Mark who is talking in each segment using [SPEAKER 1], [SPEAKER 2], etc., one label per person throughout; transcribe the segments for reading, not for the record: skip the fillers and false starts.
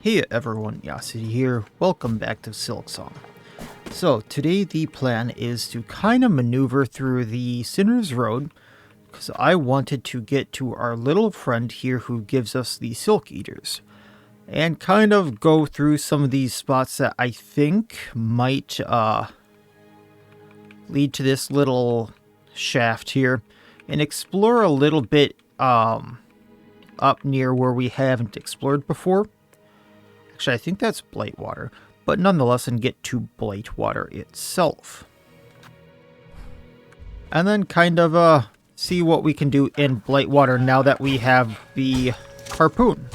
[SPEAKER 1] Hey everyone, Miacidae here. Welcome back to Silksong. So today the plan is to kind of maneuver through the Sinner's Road because I wanted to get to our little friend here who gives us the Silk Eaters and kind of go through some of these spots that I think might lead to this little shaft here and explore a little bit up near where we haven't explored before. Actually, I think that's Blightwater, but nonetheless, and get to Blightwater itself. And then kind of see what we can do in Blightwater now that we have the harpoon.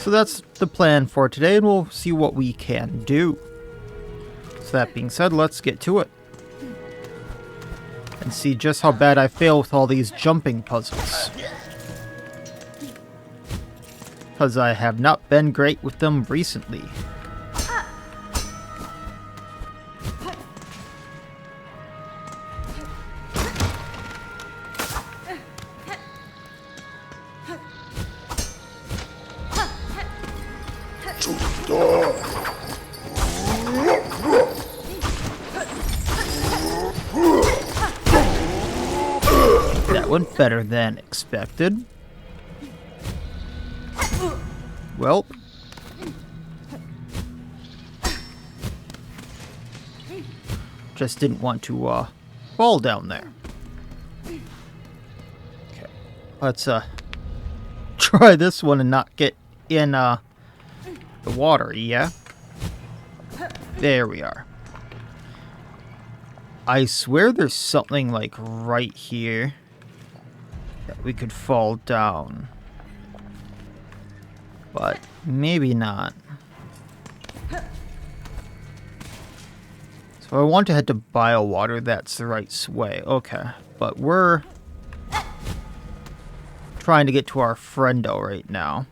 [SPEAKER 1] So that's the plan for today, and we'll see what we can do. So that being said, let's get to it. And see just how bad I fail with all these jumping puzzles. Because I have not been great with them recently. That went better than expected. Well, just didn't want to fall down there. Okay, let's try this one and not get in the water. Yeah, there we are. I swear there's something like right here that we could fall down. But maybe not. So I want to head to Biowater. That's the right way. Okay. But we're trying to get to our friendo right now.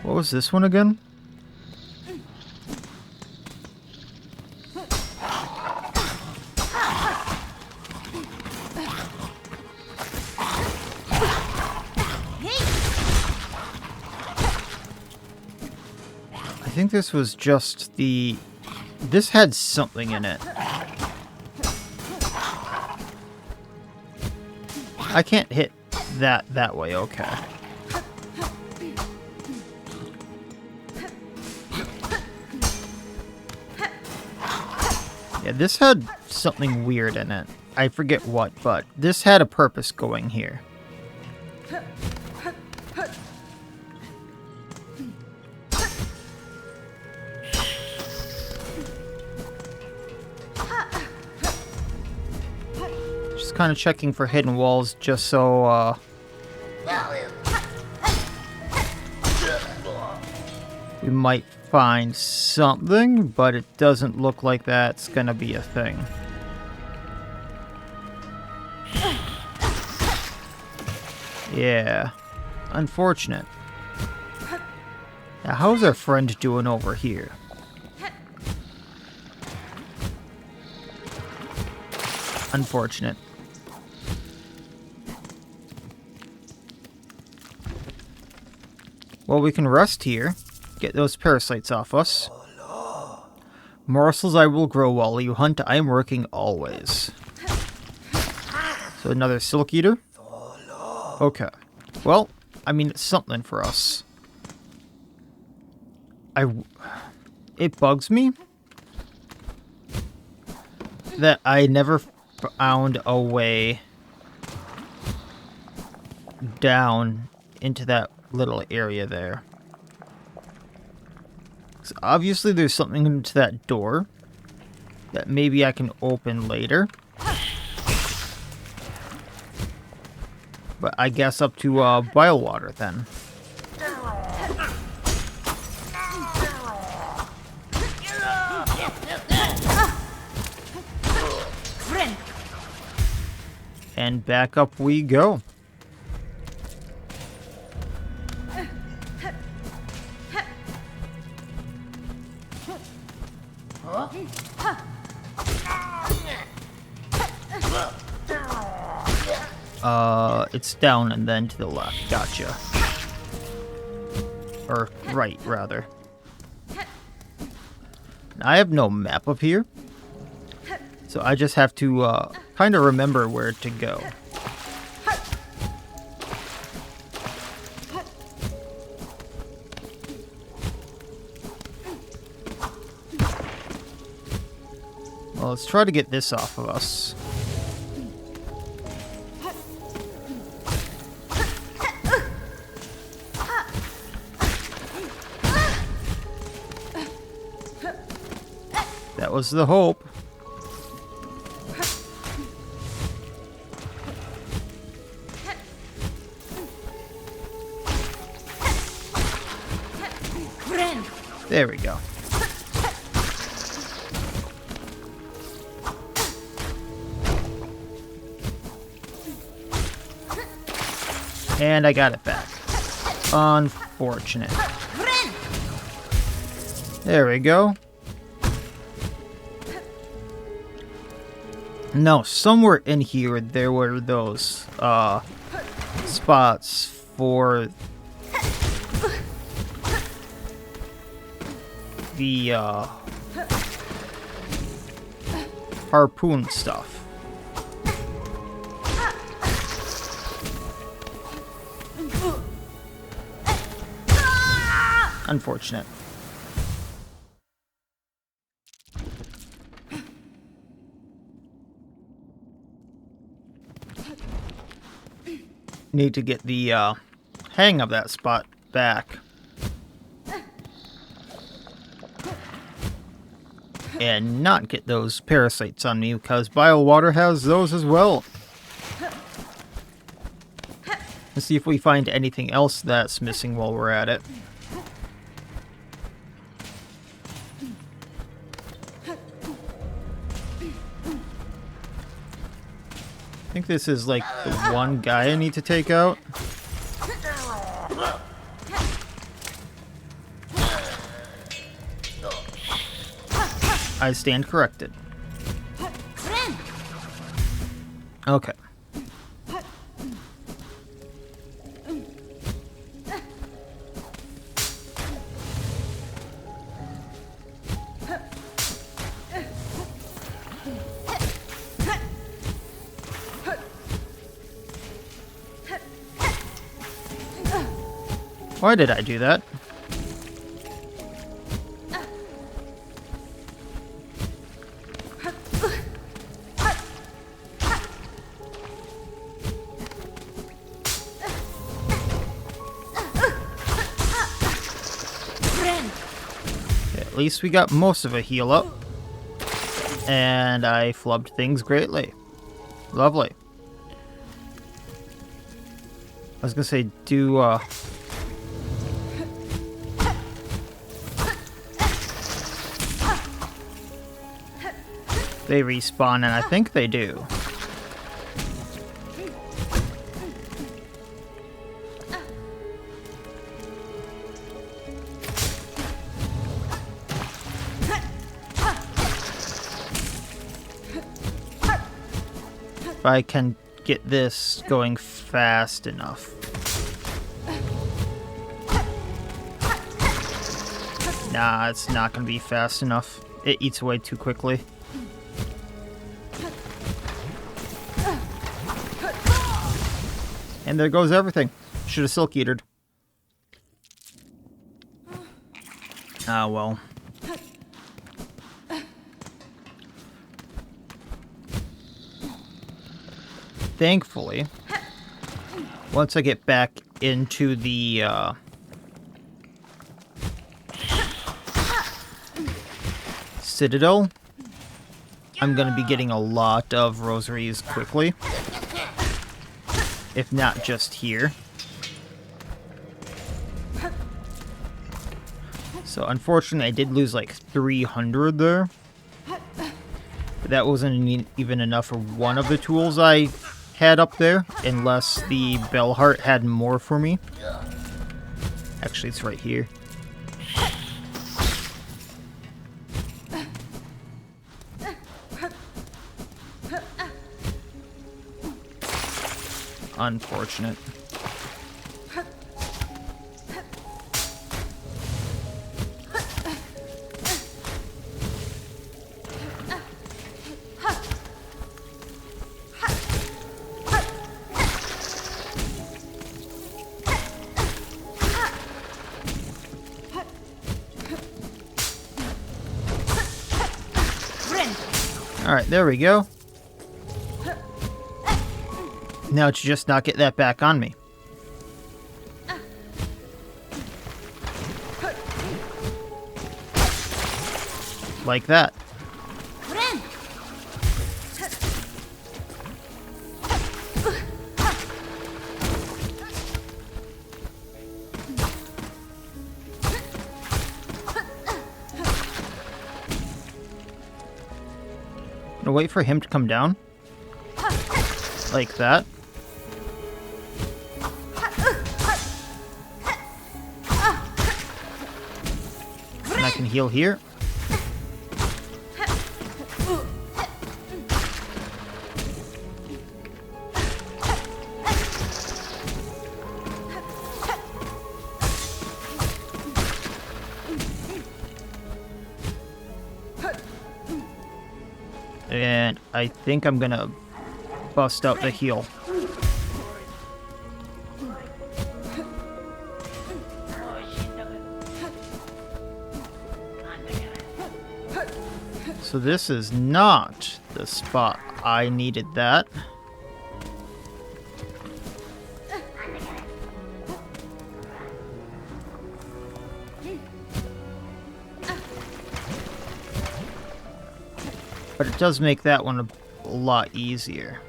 [SPEAKER 1] What was this one again? I think this was just the... This had something in it. I can't hit that way, okay. Yeah, this had something weird in it. I forget what, but this had a purpose going here. Just kind of checking for hidden walls just so we might find something, but it doesn't look like that's gonna be a thing. Yeah, unfortunate. Now, how's our friend doing over here? Unfortunate. Well, we can rest here. Get those parasites off us. Morsels I will grow while you hunt. I am working always. So another silk eater? Okay. Well, I mean, it's something for us. It bugs me that I never found a way down into that little area there. So obviously there's something into that door that maybe I can open later. But I guess up to Biowater then. And back up we go. It's down and then to the left. Gotcha. Or right, rather. I have no map up here, so I just have to kind of remember where to go. Well, let's try to get this off of us. That was the hope. There we go. And I got it back. Unfortunate. There we go. No, somewhere in here there were those spots for the harpoon stuff. Unfortunate. Need to get the hang of that spot back. And not get those parasites on me, because Biowater has those as well. Let's see if we find anything else that's missing while we're at it. I think this is like the one guy I need to take out. I stand corrected. Okay. Why did I do that? At least we got most of a heal up. And I flubbed things greatly. Lovely. I was gonna say, they respawn, and I think they do. If I can get this going fast enough. Nah, it's not gonna be fast enough. It eats away too quickly. And there goes everything. Should have Silk Eatered. Ah, well. Thankfully, once I get back into the Citadel, I'm going to be getting a lot of rosaries quickly. If not just here. So unfortunately I did lose like 300 there. But that wasn't even enough for one of the tools I had up there, unless the bell heart had more for me. Actually, it's right here. Unfortunate. Alright, there we go. Now to just not get that back on me. Like that. Gonna wait for him to come down. Like that. And I can heal here. And I think I'm gonna bust out the heal. So this is not the spot I needed that. But it does make that one a lot easier.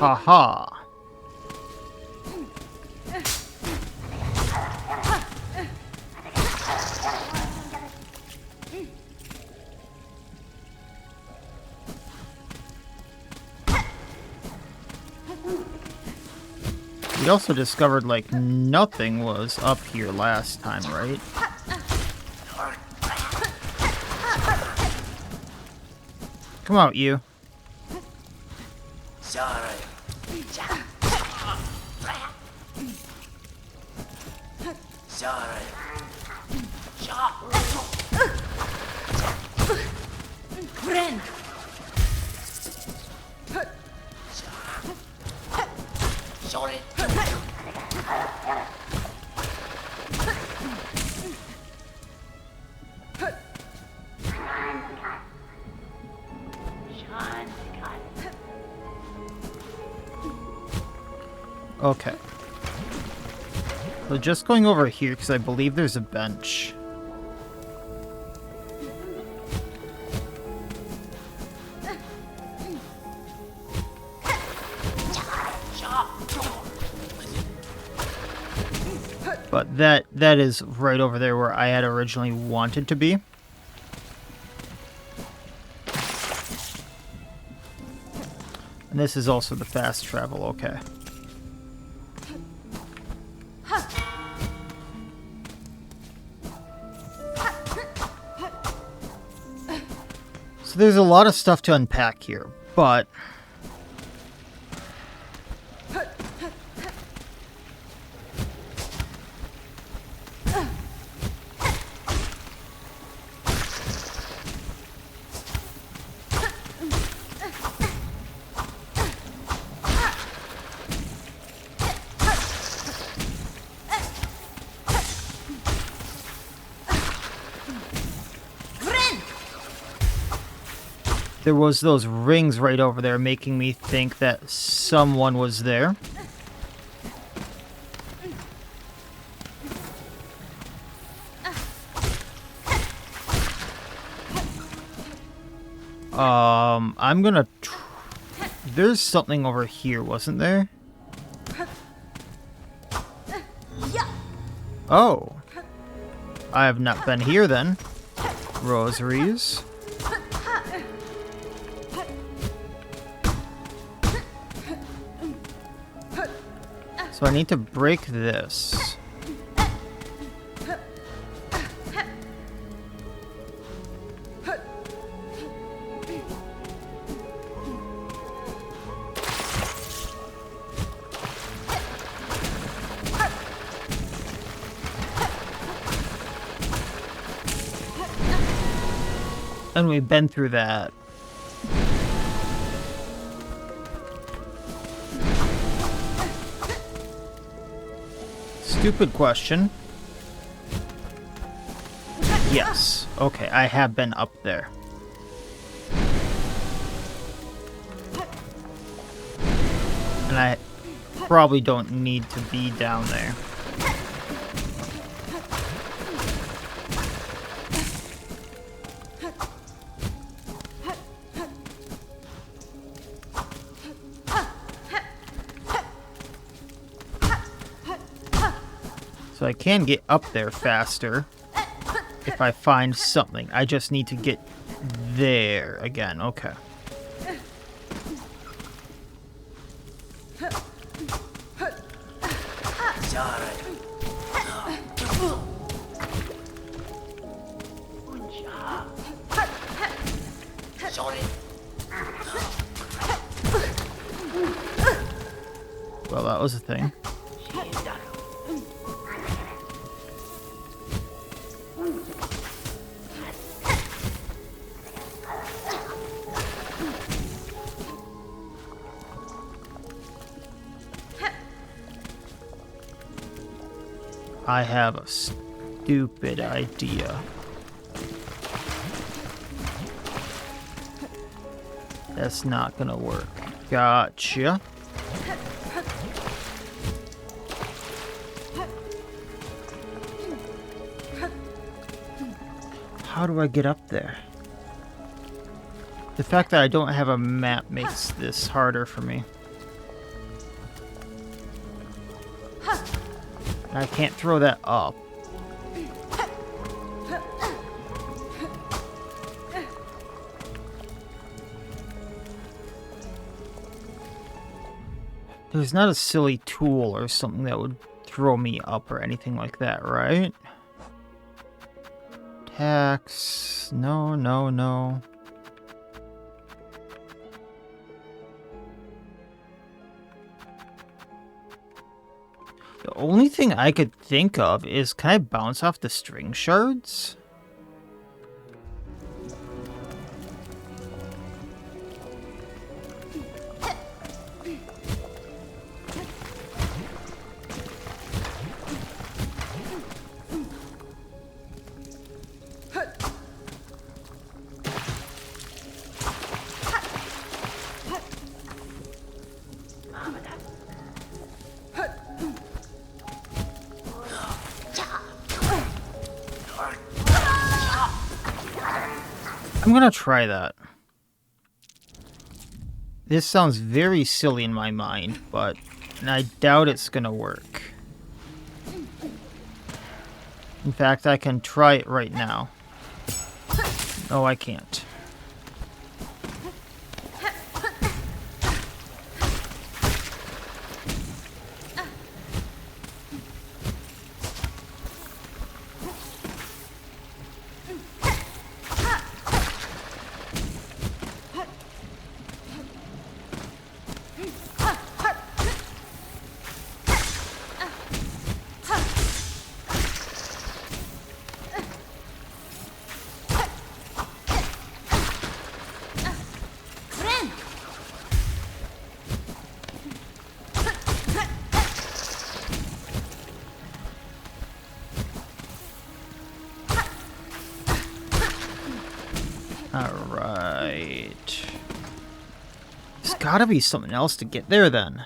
[SPEAKER 1] Haha. We also discovered, like, nothing was up here last time, right? Come out, you. Okay. So just going over here, because I believe there's a bench. But that is right over there where I had originally wanted to be. And this is also the fast travel, okay. So there's a lot of stuff to unpack here, but there was those rings right over there making me think that someone was there. I'm gonna. There's something over here, wasn't there? Oh. I have not been here then. Rosaries. So I need to break this. And we've been through that. Stupid question. Yes. Okay, I have been up there. And I probably don't need to be down there. So I can get up there faster if I find something. I just need to get there again. Okay. Well, that was a thing. I have a stupid idea. That's not gonna work. Gotcha. How do I get up there? The fact that I don't have a map makes this harder for me. I can't throw that up. There's not a silly tool or something that would throw me up or anything like that, right? Tax. No, no, no. The only thing I could think of is, can I bounce off the string shards? I'm gonna try that. This sounds very silly in my mind, but I doubt it's gonna work. In fact, I can try it right now. No, I can't. Alright. There's gotta be something else to get there then.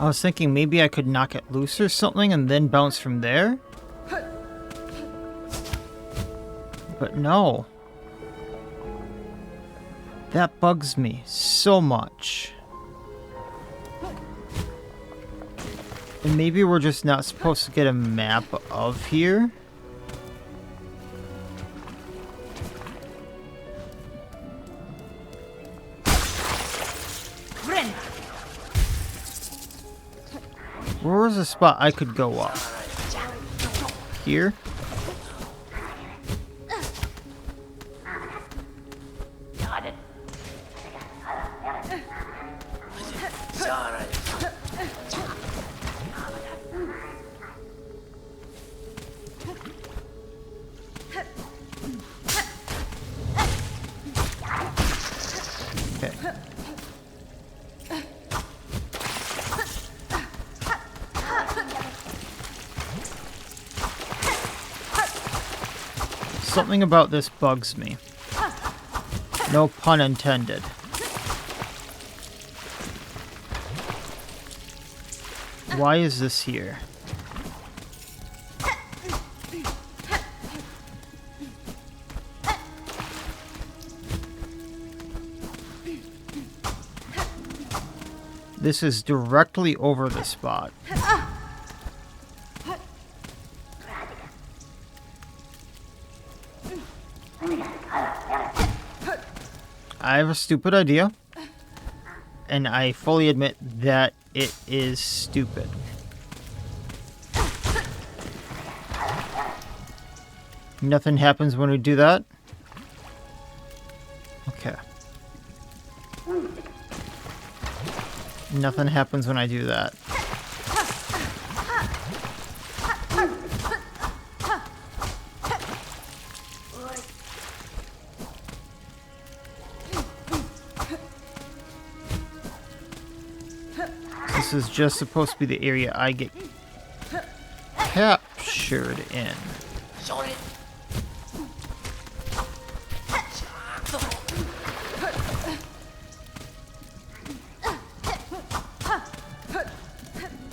[SPEAKER 1] I was thinking maybe I could knock it loose or something and then bounce from there. But no. That bugs me so much. And maybe we're just not supposed to get a map of here. Where was a spot I could go up? Here? Something about this bugs me. No pun intended. Why is this here? This is directly over the spot. I have a stupid idea, and I fully admit that it is stupid. Nothing happens when we do that? Okay. Nothing happens when I do that. This is just supposed to be the area I get captured in.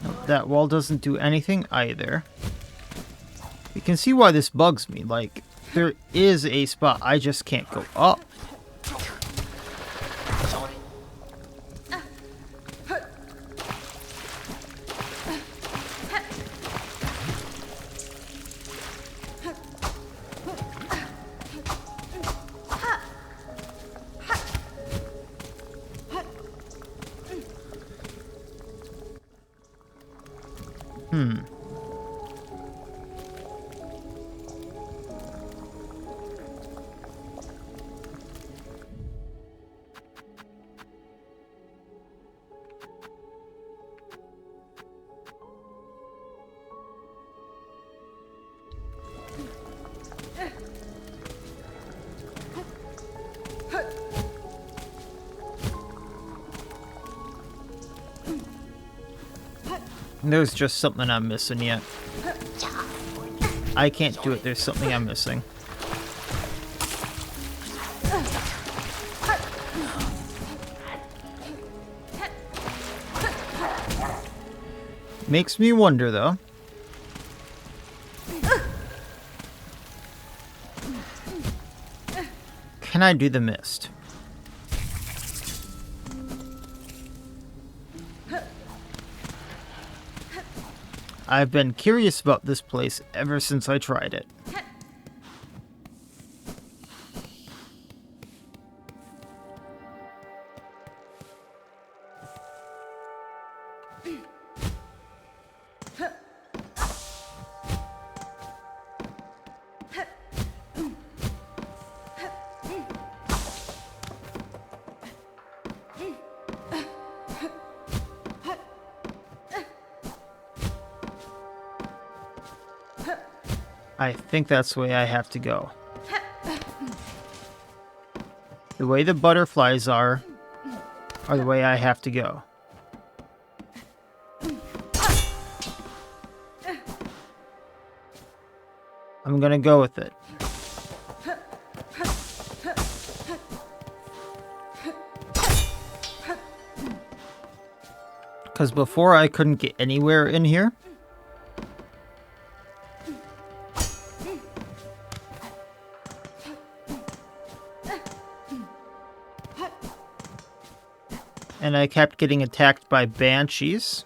[SPEAKER 1] Nope, that wall doesn't do anything either. You can see why this bugs me. Like, there is a spot I just can't go up. There's just something I'm missing yet. I can't do it. There's something I'm missing. Makes me wonder, though. Can I do the mist? I've been curious about this place ever since I tried it. I think that's the way I have to go. The way the butterflies are the way I have to go. I'm gonna go with it. Because before I couldn't get anywhere in here. And I kept getting attacked by banshees.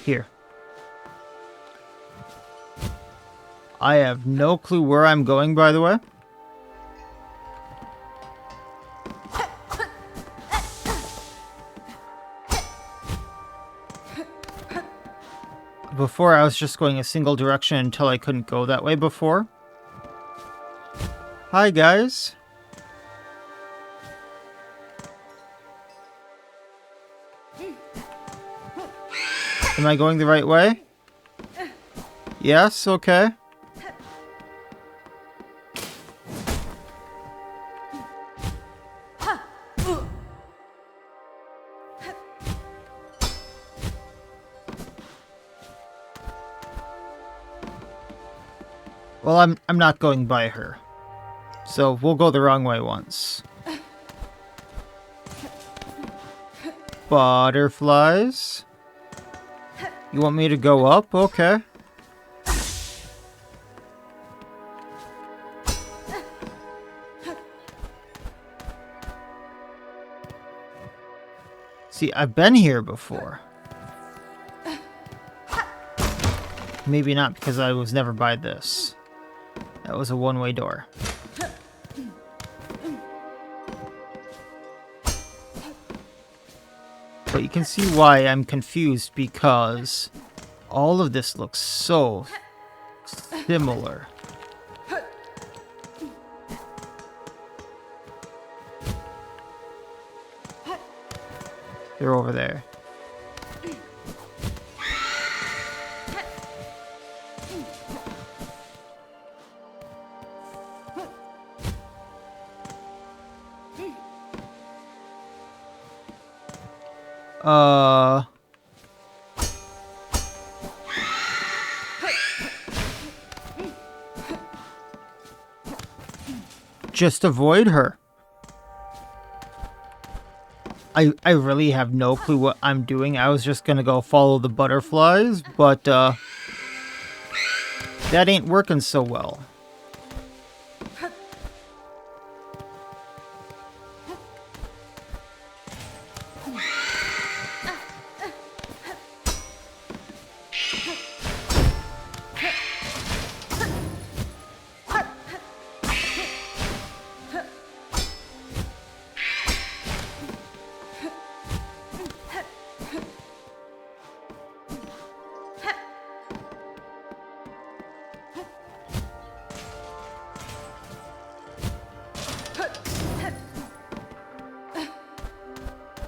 [SPEAKER 1] Here. I have no clue where I'm going, by the way. Before, I was just going a single direction until I couldn't go that way before. Hi, guys. Am I going the right way? Yes, okay. Well, I'm not going by her. So we'll go the wrong way once. Butterflies? You want me to go up? Okay. See, I've been here before. Maybe not, because I was never by this. That was a one-way door. But you can see why I'm confused, because all of this looks so similar. They're over there. Just avoid her. I really have no clue what I'm doing. I was just gonna go follow the butterflies, but that ain't working so well.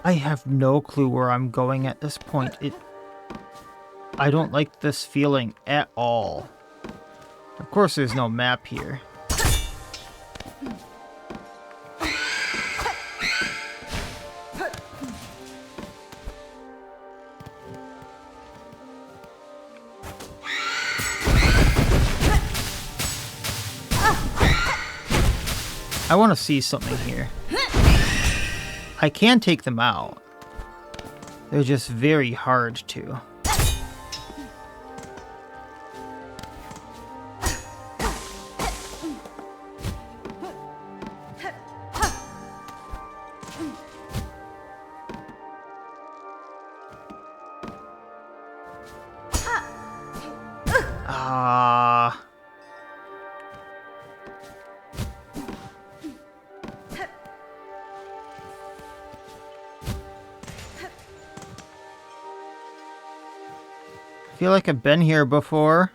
[SPEAKER 1] I have no clue where I'm going at this point. I don't like this feeling at all. Of course, there's no map here. I want to see something here. I can take them out. They're just very hard to. I feel like I've been here before.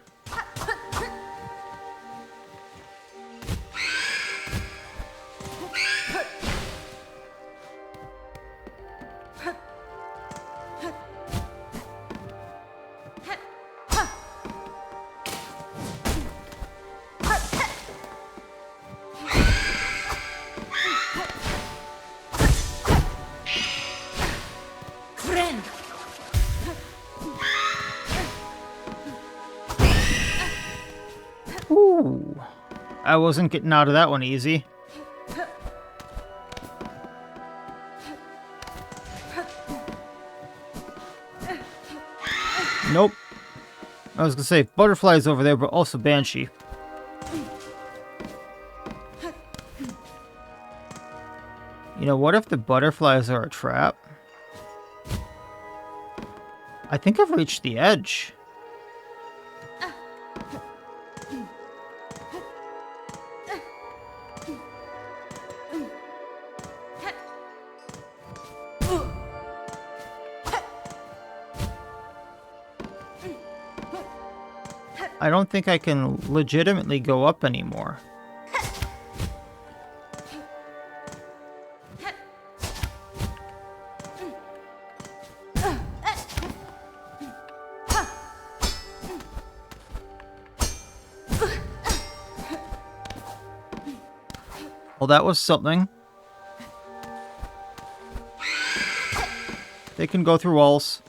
[SPEAKER 1] I wasn't getting out of that one easy. Nope. I was gonna say butterflies over there, but also banshee. You know, what if the butterflies are a trap? I think I've reached the edge. I don't think I can legitimately go up anymore. Well, that was something. They can go through walls.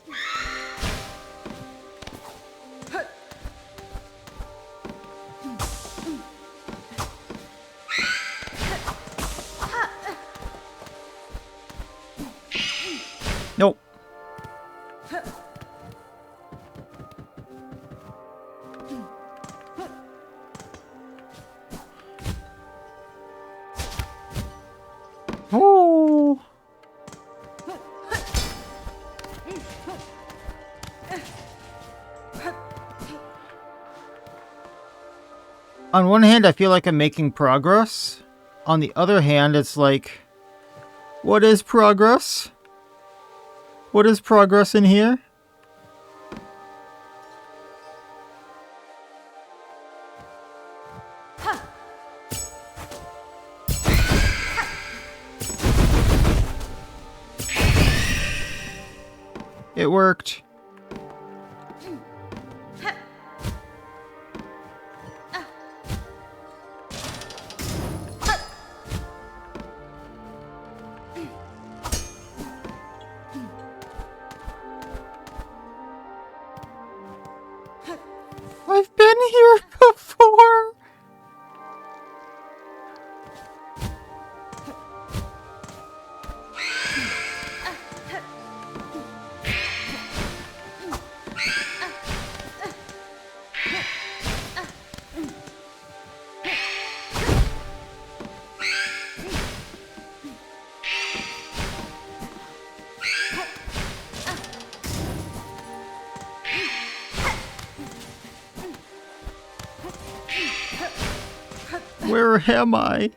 [SPEAKER 1] Nope. Oh. On one hand, I feel like I'm making progress. On the other hand, it's like, what is progress? What is progress in here? It worked. I've been here before. Where am I?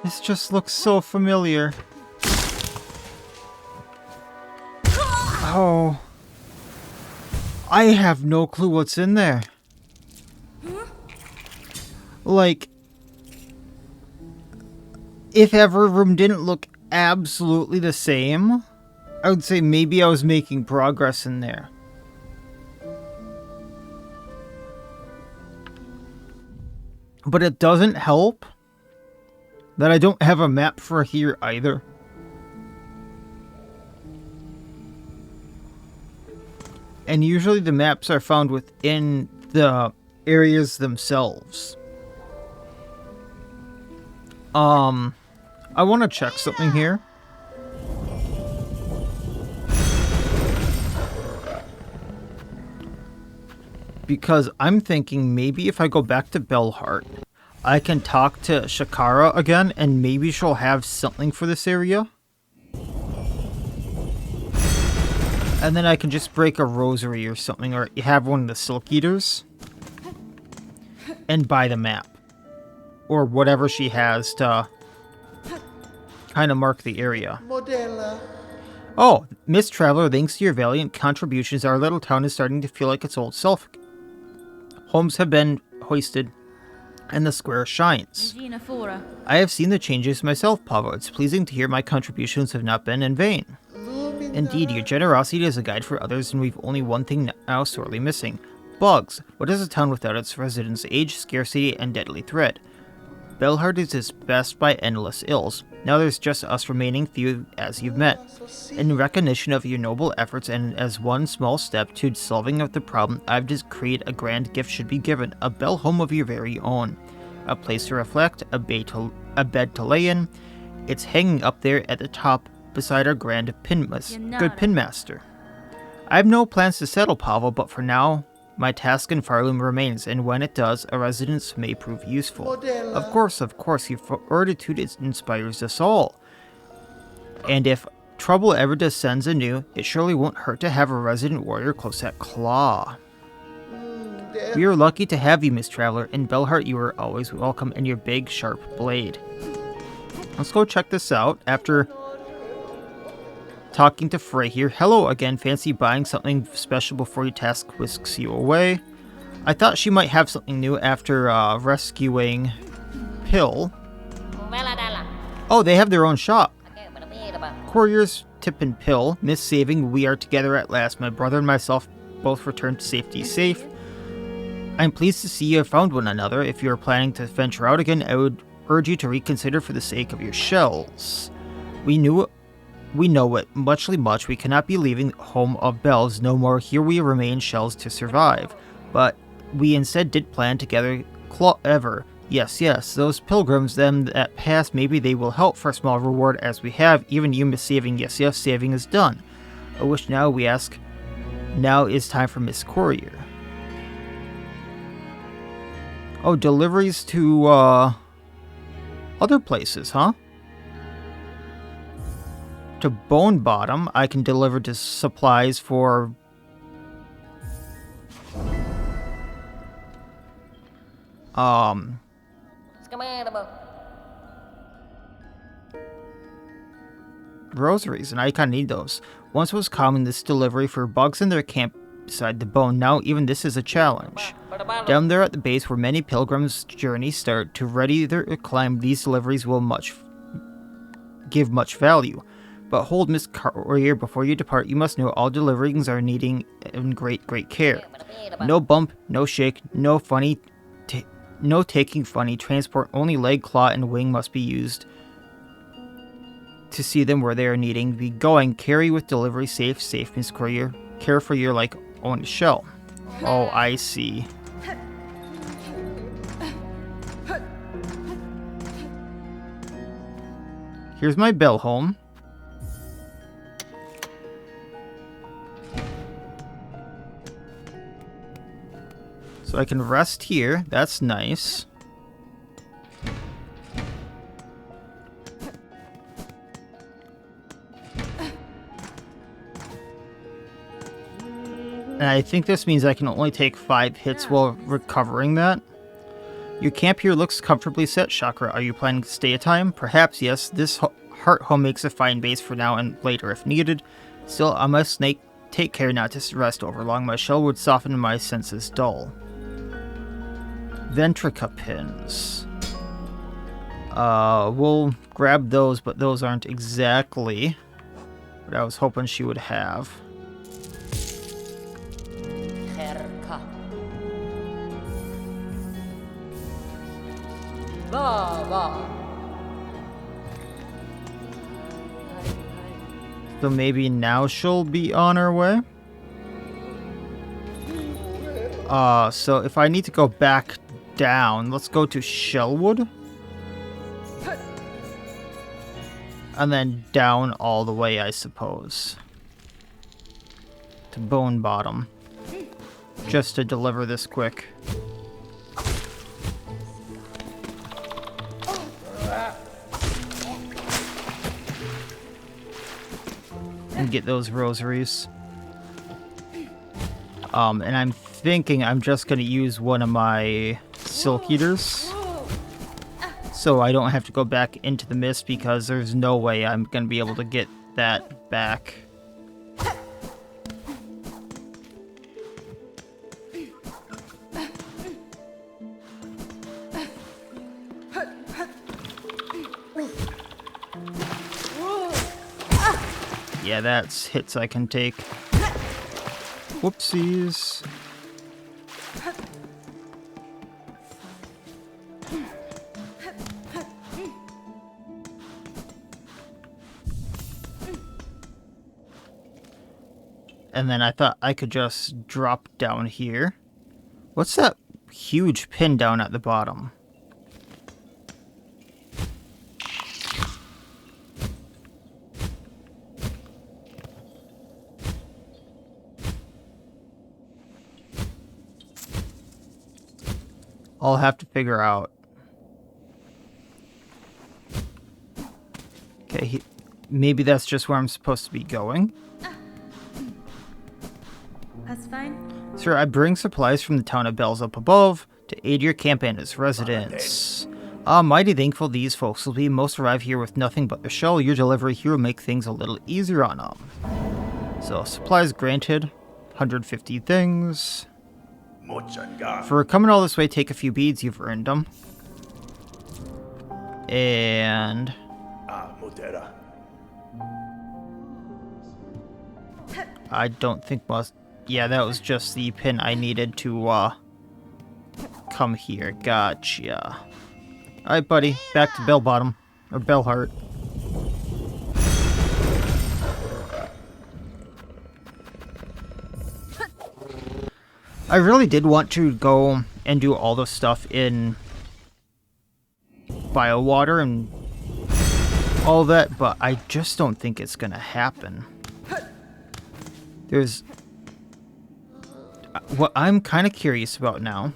[SPEAKER 1] This just looks so familiar. Oh. I have no clue what's in there. Like, if every room didn't look absolutely the same, I would say maybe I was making progress in there. But it doesn't help that I don't have a map for here either. And usually the maps are found within the areas themselves. I want to check something here. Because I'm thinking maybe if I go back to Bellheart, I can talk to Shakara again and maybe she'll have something for this area. And then I can just break a rosary or something, or have one of the Silk Eaters. And buy the map. Or whatever she has to kind of mark the area. Oh, Miss Traveler, thanks to your valiant contributions, our little town is starting to feel like its old self. Homes have been hoisted, and the square shines. I have seen the changes myself, Pavo. It's pleasing to hear my contributions have not been in vain. Indeed, your generosity is a guide for others, and we've only one thing now sorely missing. bugs. What is a town without its residents' age, scarcity, and deadly threat? Belhard is its best by endless ills. Now there's just us remaining, few as you've met. In recognition of your noble efforts and as one small step to solving of the problem, I've just created a grand gift should be given, a bell home of your very own. A place to reflect, a bed to lay in. It's hanging up there at the top beside our grand pinmaster. I have no plans to settle, Pavel, but for now, my task in Farloom remains, and when it does, a residence may prove useful. Of course, your fortitude inspires us all. And if trouble ever descends anew, it surely won't hurt to have a resident warrior close at claw. We are lucky to have you, Miss Traveler. In Belhart, you are always welcome in your big, sharp blade. Let's go check this out after talking to Frey here. Hello again, fancy buying something special before your task whisks you away. I thought she might have something new after rescuing Pill. Oh, they have their own shop. Couriers, Tip and Pill, Miss Saving, we are together at last. My brother and myself both returned to safety safe. I'm pleased to see you have found one another. If you are planning to venture out again, I would urge you to reconsider for the sake of your shells. We know it, much. We cannot be leaving home of bells no more. Here we remain shells to survive. But we instead did plan together ever. Yes, those pilgrims, them that pass, maybe they will help for a small reward as we have. Even you, Miss Saving, yes, saving is done. I wish now we ask, now is time for Miss Courier. Oh, deliveries to, other places, huh? To Bone Bottom, I can deliver to supplies for... rosaries, and I kinda need those. Once was common this delivery for bugs in their camp beside the bone. Now even this is a challenge. Down there at the base where many pilgrims' journeys start, to ready their climb, these deliveries will give much value. But hold, Miss Courier, before you depart, you must know all deliverings are needing in great care. No bump, no shake, no taking funny transport, only leg, claw, and wing must be used to see them where they are needing to be going. Carry with delivery safe, Miss Courier. Care for your own shell. Oh, I see. Here's my bell home. So I can rest here. That's nice. And I think this means I can only take 5 hits while recovering that. Your camp here looks comfortably set, Chakra. Are you planning to stay a time? Perhaps, yes. This heart home makes a fine base for now and later if needed. Still, I must take care not to rest overlong. My shell would soften my senses dull. Ventrica pins. We'll grab those, but those aren't exactly what I was hoping she would have. So maybe now she'll be on her way? So if I need to go back down, let's go to Shellwood. And then down all the way, I suppose. To Bone Bottom. Just to deliver this quick. And get those rosaries. And I'm thinking I'm just going to use one of my Silk Eaters. So I don't have to go back into the mist because there's no way I'm going to be able to get that back. Yeah, that's hits I can take. Whoopsies. And then I thought I could just drop down here. What's that huge pin down at the bottom? I'll have to figure out. Okay, maybe that's just where I'm supposed to be going.
[SPEAKER 2] That's fine.
[SPEAKER 1] Sir, I bring supplies from the town of Bells up above to aid your camp and its residents. I'm mighty thankful these folks will be. Most arrive here with nothing but their shell. Your delivery here will make things a little easier on them. So, supplies granted. 150 things. For coming all this way, take a few beads. You've earned them. And... I don't think must... Yeah, that was just the pin I needed to, come here. Gotcha. Alright, buddy. Back to Bell Bottom. Or Bell Heart. I really did want to go and do all the stuff in Biowater and all that, but I just don't think it's gonna happen. There's... What I'm kind of curious about now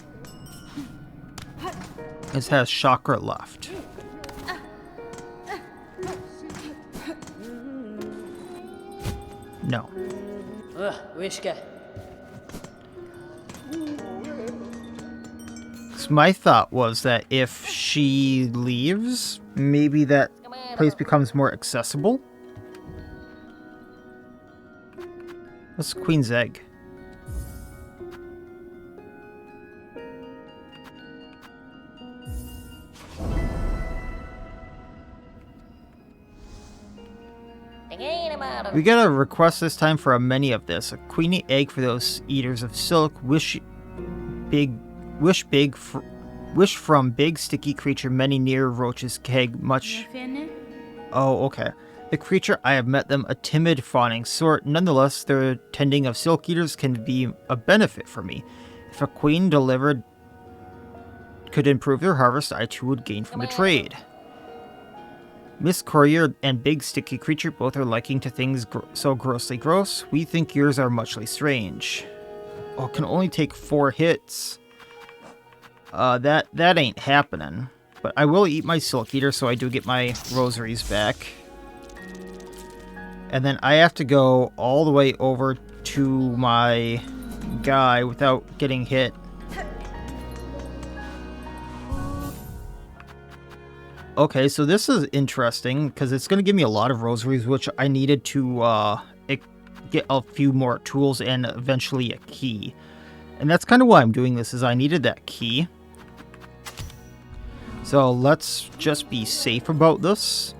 [SPEAKER 1] is has chakra left. No. So my thought was that if she leaves, maybe that place becomes more accessible. What's Queen's Egg? We get a request this time for a many of this. A queenie egg for those eaters of silk. Wish from big sticky creature many near roaches keg much. Oh, okay. The creature I have met them a timid fawning sort. Nonetheless, their tending of silk eaters can be a benefit for me. If a queen delivered could improve their harvest, I too would gain from the trade. Miss Courier and Big Sticky Creature both are liking to things so grossly gross. We think yours are muchly strange. Oh, it can only take 4 hits. That ain't happening. But I will eat my Silk Eater so I do get my rosaries back. And then I have to go all the way over to my guy without getting hit. Okay, so this is interesting, because it's going to give me a lot of rosaries, which I needed to get a few more tools and eventually a key. And that's kind of why I'm doing this, is I needed that key. So let's just be safe about this.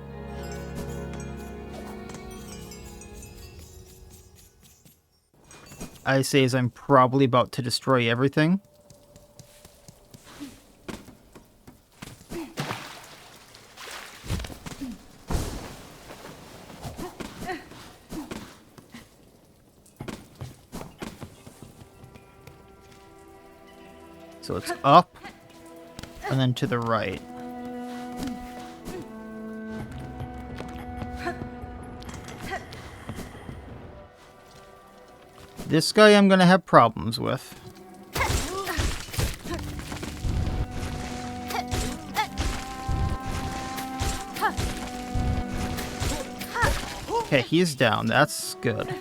[SPEAKER 1] I say as I'm probably about to destroy everything. So it's up, and then to the right. This guy I'm gonna have problems with. Okay, he's down. That's good.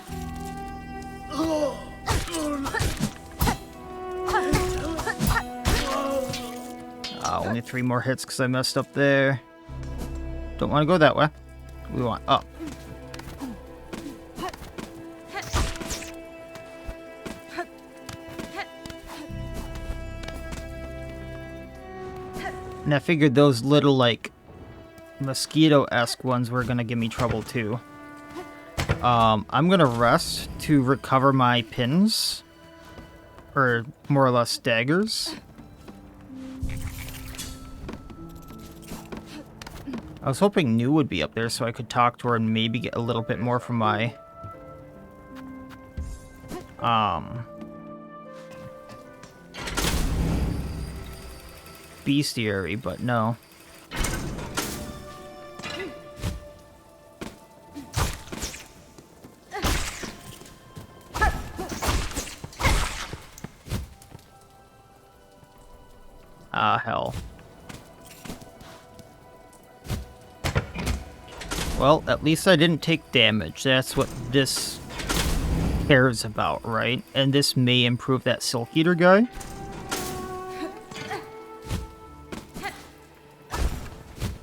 [SPEAKER 1] Only 3 more hits because I messed up there. Don't want to go that way. We want up. And I figured those little, like, mosquito-esque ones were going to give me trouble, too. I'm going to rest to recover my pins. Or, more or less, daggers. I was hoping New would be up there so I could talk to her and maybe get a little bit more from my bestiary, but no. Ah, hell. Well, at least I didn't take damage. That's what this cares about, right? And this may improve that Silk Eater guy.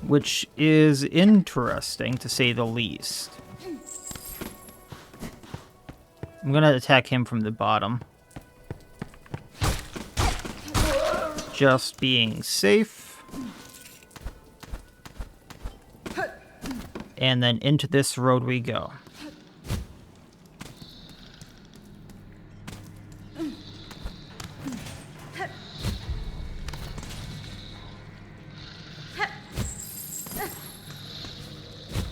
[SPEAKER 1] Which is interesting, to say the least. I'm gonna attack him from the bottom. Just being safe. And then into this road we go.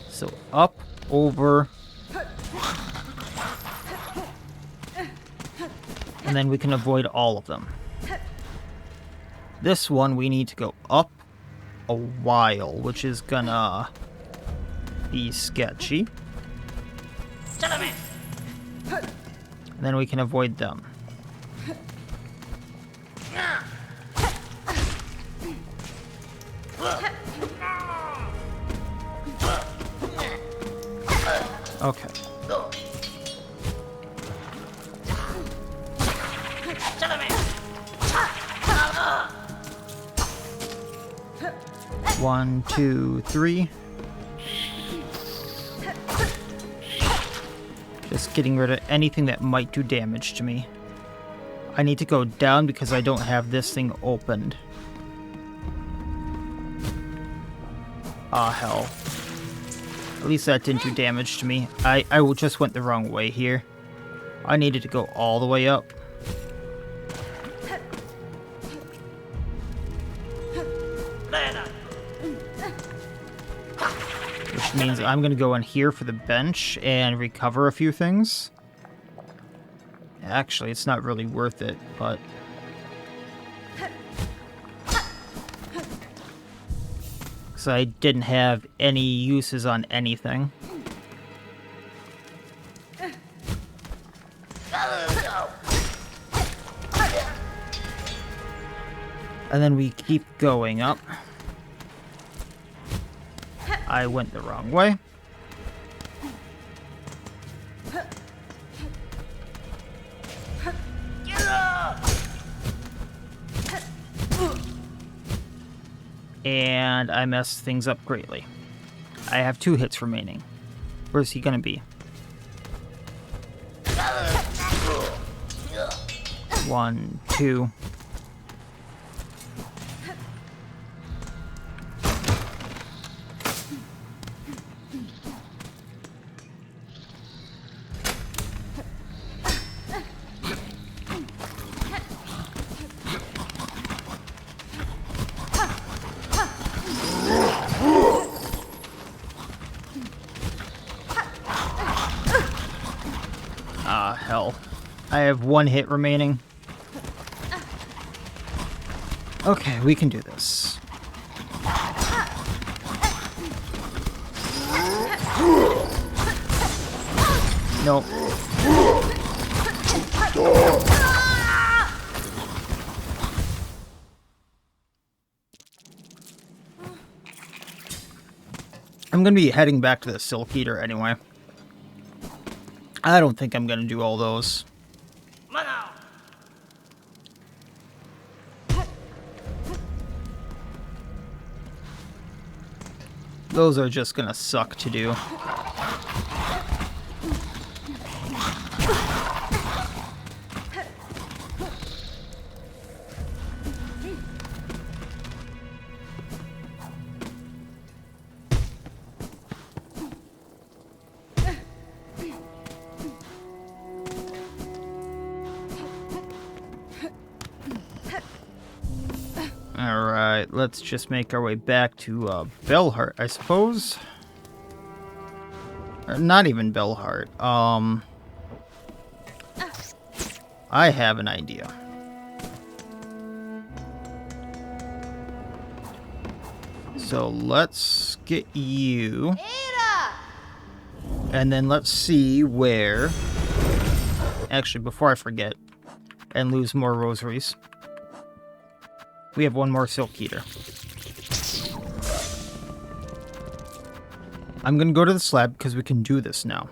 [SPEAKER 1] So up, over, and then we can avoid all of them. This one we need to go up a while, which is gonna be sketchy. And then we can avoid them. Okay. One, two, three. Just getting rid of anything that might do damage to me. I need to go down because I don't have this thing opened. Ah, hell. At least that didn't do damage to me. I just went the wrong way here. I needed to go all the way up. Which means I'm going to go in here for the bench and recover a few things. Actually, it's not really worth it, but... because I didn't have any uses on anything. And then we keep going up. I went the wrong way. And I messed things up greatly. I have 2 hits remaining. Where's he gonna be? 1, 2. Ah, hell. I have 1 hit remaining. Okay, we can do this. Nope. I'm gonna be heading back to the Silk Eater anyway. I don't think I'm gonna do all those. Those are just gonna suck to do. Alright, let's just make our way back to Bellheart, I suppose. Or not even Bellheart. I have an idea. So let's get you. And then let's see where... Actually, before I forget and lose more rosaries, we have one more silk eater. I'm gonna go to the slab because we can do this now.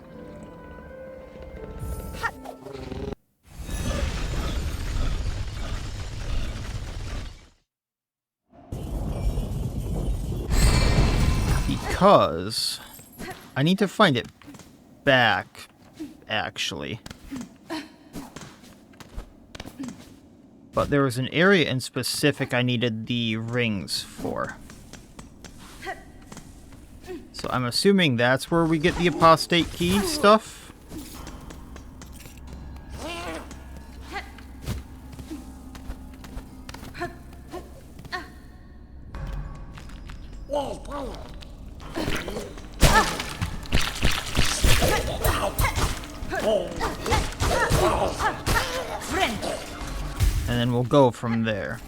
[SPEAKER 1] Because I need to find it back, actually. But there was an area in specific I needed the rings for. So I'm assuming that's where we get the apostate key stuff. And then we'll go from there.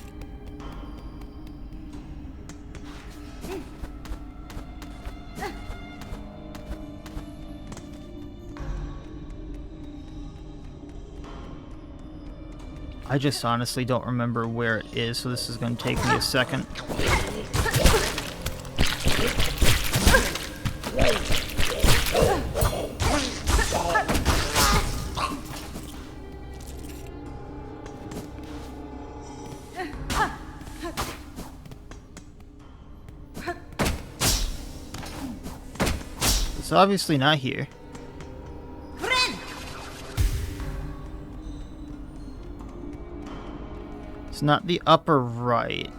[SPEAKER 1] I just honestly don't remember where it is, so this is going to take me a second. It's obviously not here. It's not the upper right.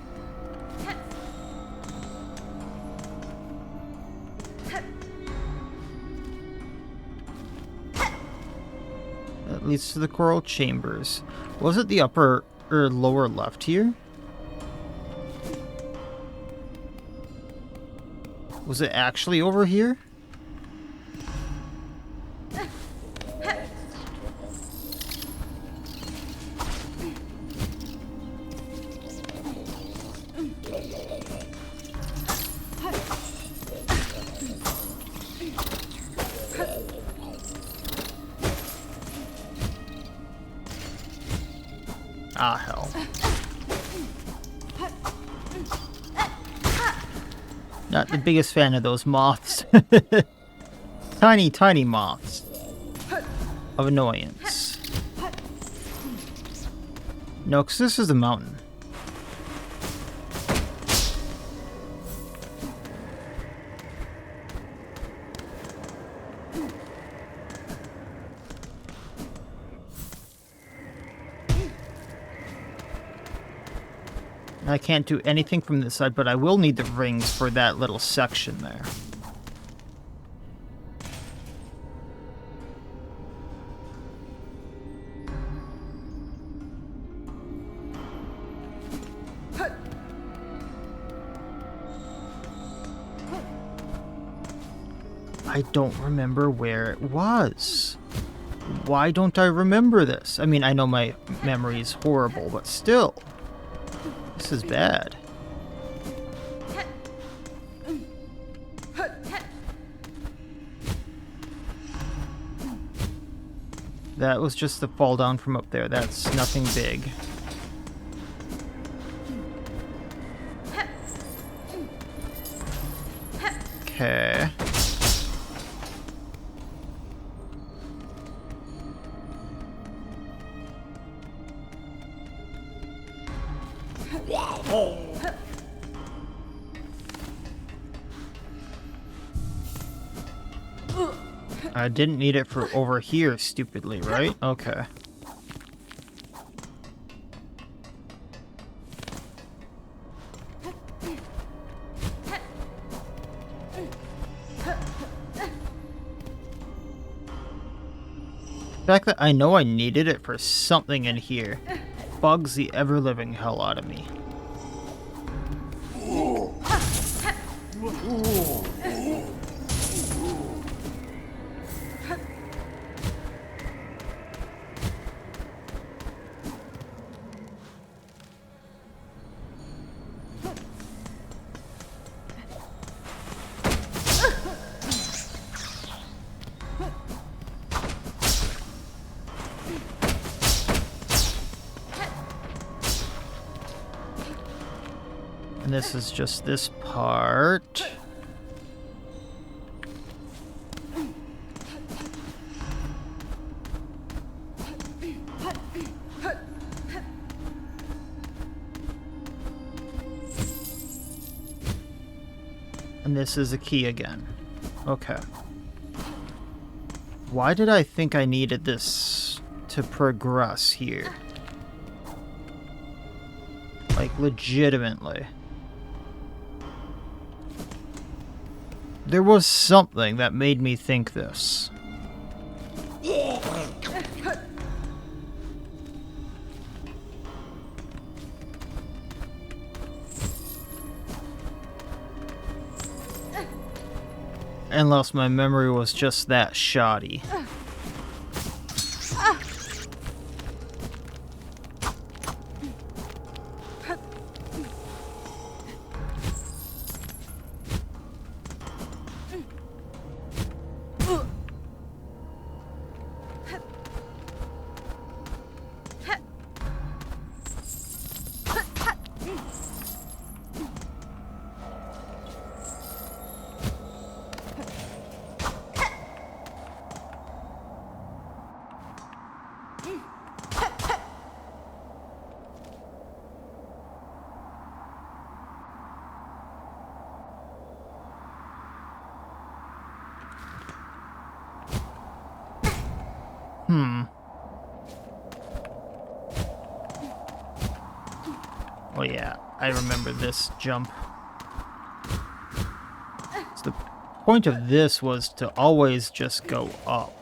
[SPEAKER 1] That leads to the coral chambers. Was it the upper or lower left here? Was it actually over here? Ah, hell. Not the biggest fan of those moths. Tiny, tiny moths. Of annoyance. No, because this is a mountain. I can't do anything from this side, but I will need the rings for that little section there. I don't remember where it was. Why don't I remember this? I mean, I know my memory is horrible, but still. This is bad. That was just the fall down from up there. That's nothing big. Okay. I didn't need it for over here, stupidly, right? Okay. The fact that I know I needed it for something in here bugs the ever-living hell out of me. And this is just this part. And this is a key again. Okay. Why did I think I needed this to progress here? Like, legitimately. There was something that made me think this. Unless my memory was just that shoddy. Oh yeah, I remember this jump. So the point of this was to always just go up.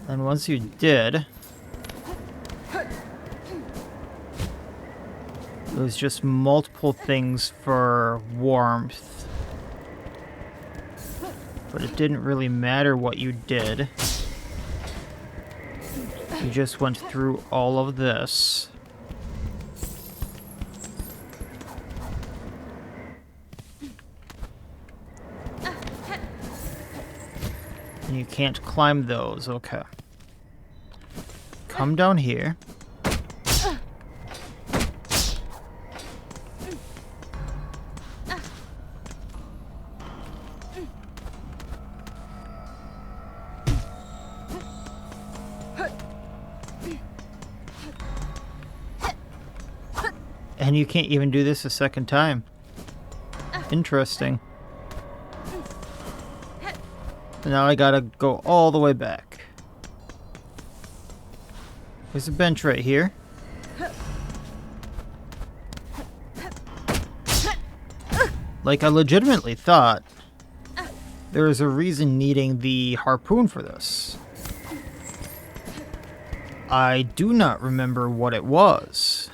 [SPEAKER 1] And once you did, it was just multiple things for warmth. But it didn't really matter what you did. You just went through all of this. And you can't climb those, okay. Come down here. And you can't even do this a second time. Interesting. Now I gotta go all the way back. There's a bench right here. Like, I legitimately thought there was a reason needing the harpoon for this. I do not remember what it was.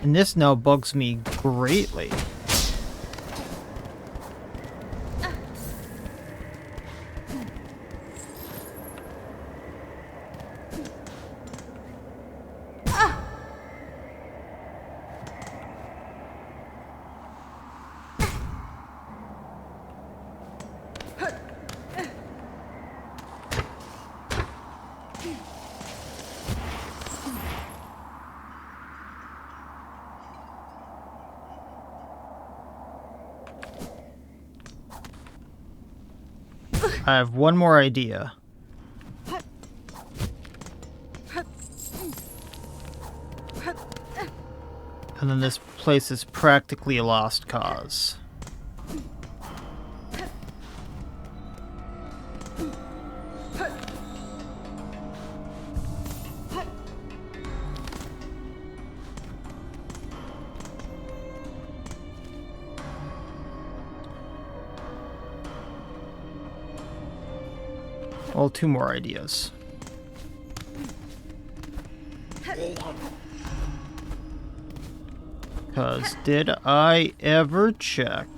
[SPEAKER 1] And this now bugs me greatly. I have one more idea. And then this place is practically a lost cause. Well, two more ideas. Because did I ever check?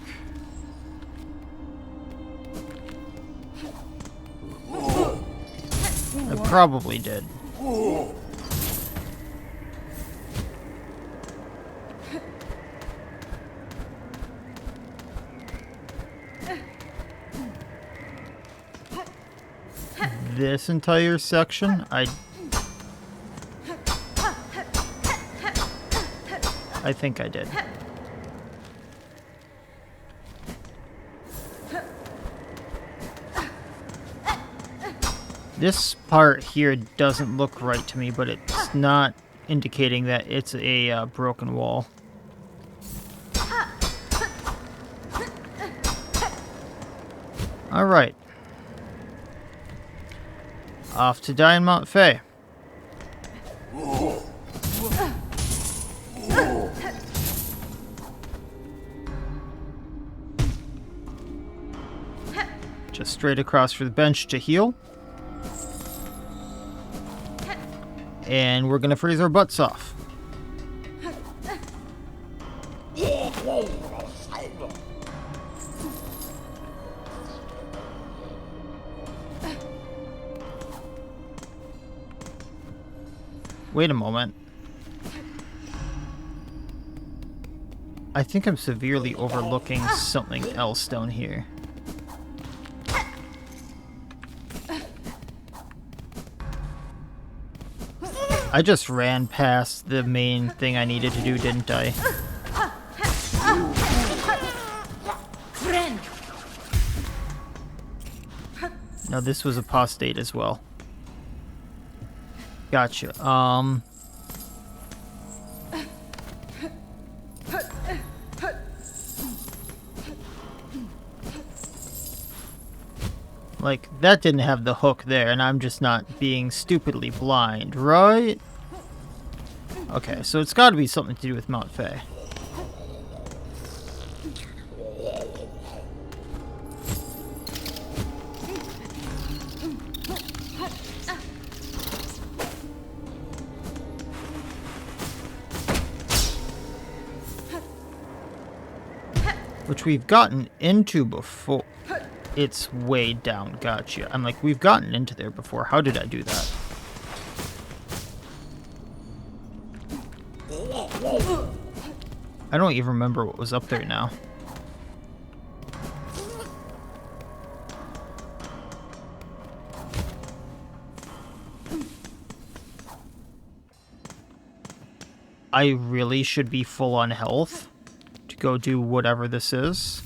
[SPEAKER 1] I probably did. this entire section. I think I did. This part here doesn't look right to me, but it's not indicating that it's a broken wall. Alright. Off to die in Mount Faye. Just straight across for the bench to heal. And we're gonna freeze our butts off. Wait a moment. I think I'm severely overlooking something else down here. I just ran past the main thing I needed to do, didn't I? No, this was apostate as well. Gotcha. Like, that didn't have the hook there, and I'm just not being stupidly blind, right? Okay, so it's gotta be something to do with Mount Faye. Which we've gotten into before. It's way down, gotcha. I'm like, we've gotten into there before. How did I do that? I don't even remember what was up there now. I really should be full on health to go do whatever this is.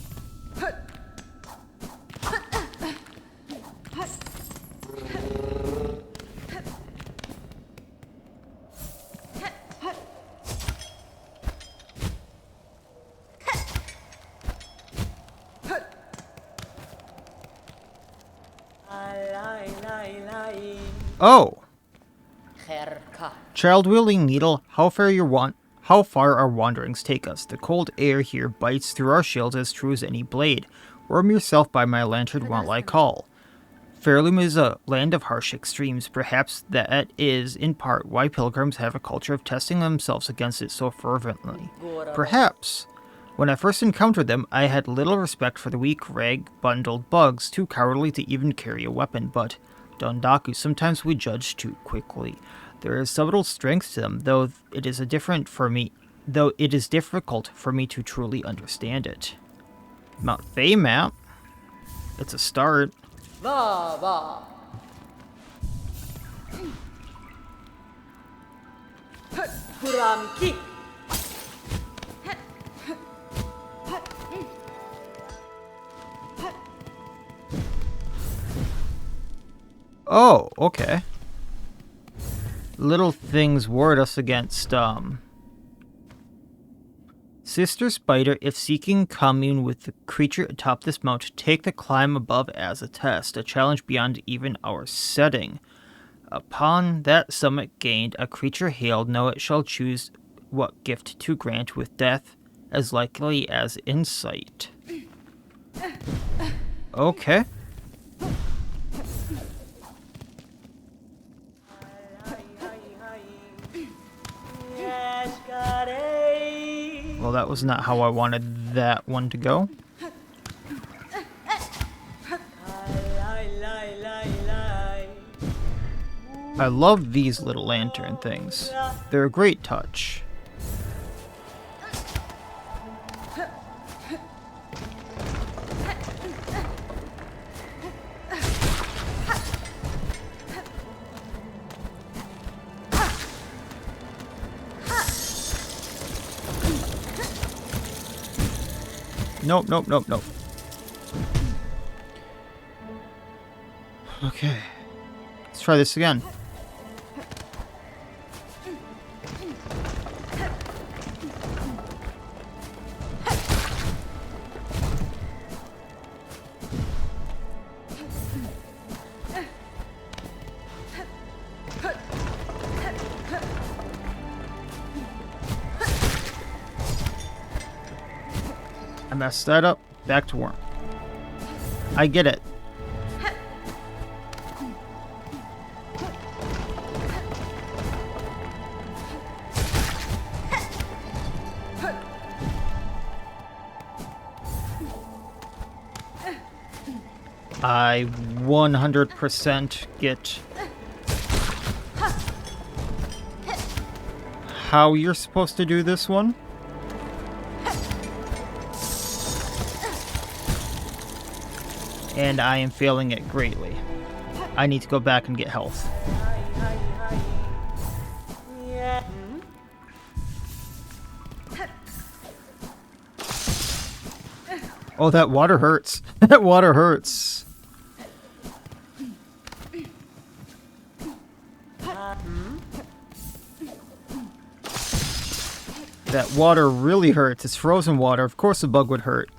[SPEAKER 1] Oh! Child-wielding needle, how far our wanderings take us. The cold air here bites through our shields as true as any blade. Warm yourself by my lantern while I call. Fairloom is a land of harsh extremes. Perhaps that is, in part, why pilgrims have a culture of testing themselves against it so fervently. Perhaps. When I first encountered them, I had little respect for the weak, rag-bundled bugs, too cowardly to even carry a weapon, but Dondaku, sometimes we judge too quickly. There is subtle strength to them, though it is difficult for me to truly understand it. Mount Faye map. It's a start. Oh, okay. Little things ward us against, Sister Spider, if seeking commune with the creature atop this mount, take the climb above as a test, a challenge beyond even our setting. Upon that summit gained, a creature hailed, know it shall choose what gift to grant, with death as likely as insight. Okay. Well, that was not how I wanted that one to go. I love these little lantern things. They're a great touch. Nope, nope, nope, nope. Okay. Let's try this again. I messed that up. Back to worm. I get it. I 100% get how you're supposed to do this one. And I am failing it greatly. I need to go back and get health. Oh, that water hurts. That water hurts. That water really hurts. It's frozen water. Of course the bug would hurt.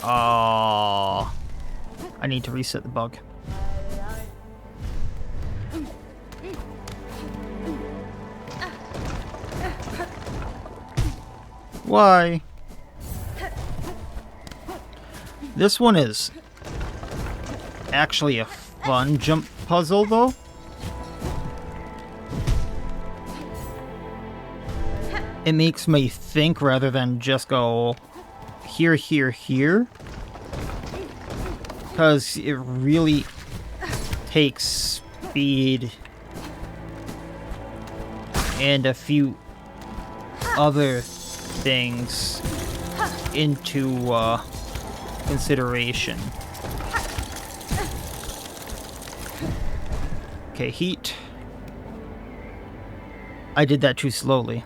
[SPEAKER 1] Oh, I need to reset the bug. Why? This one is actually a fun jump puzzle, though. It makes me think rather than just go here, here, here. Because it really takes speed and a few other things into consideration. Okay, heat. I did that too slowly.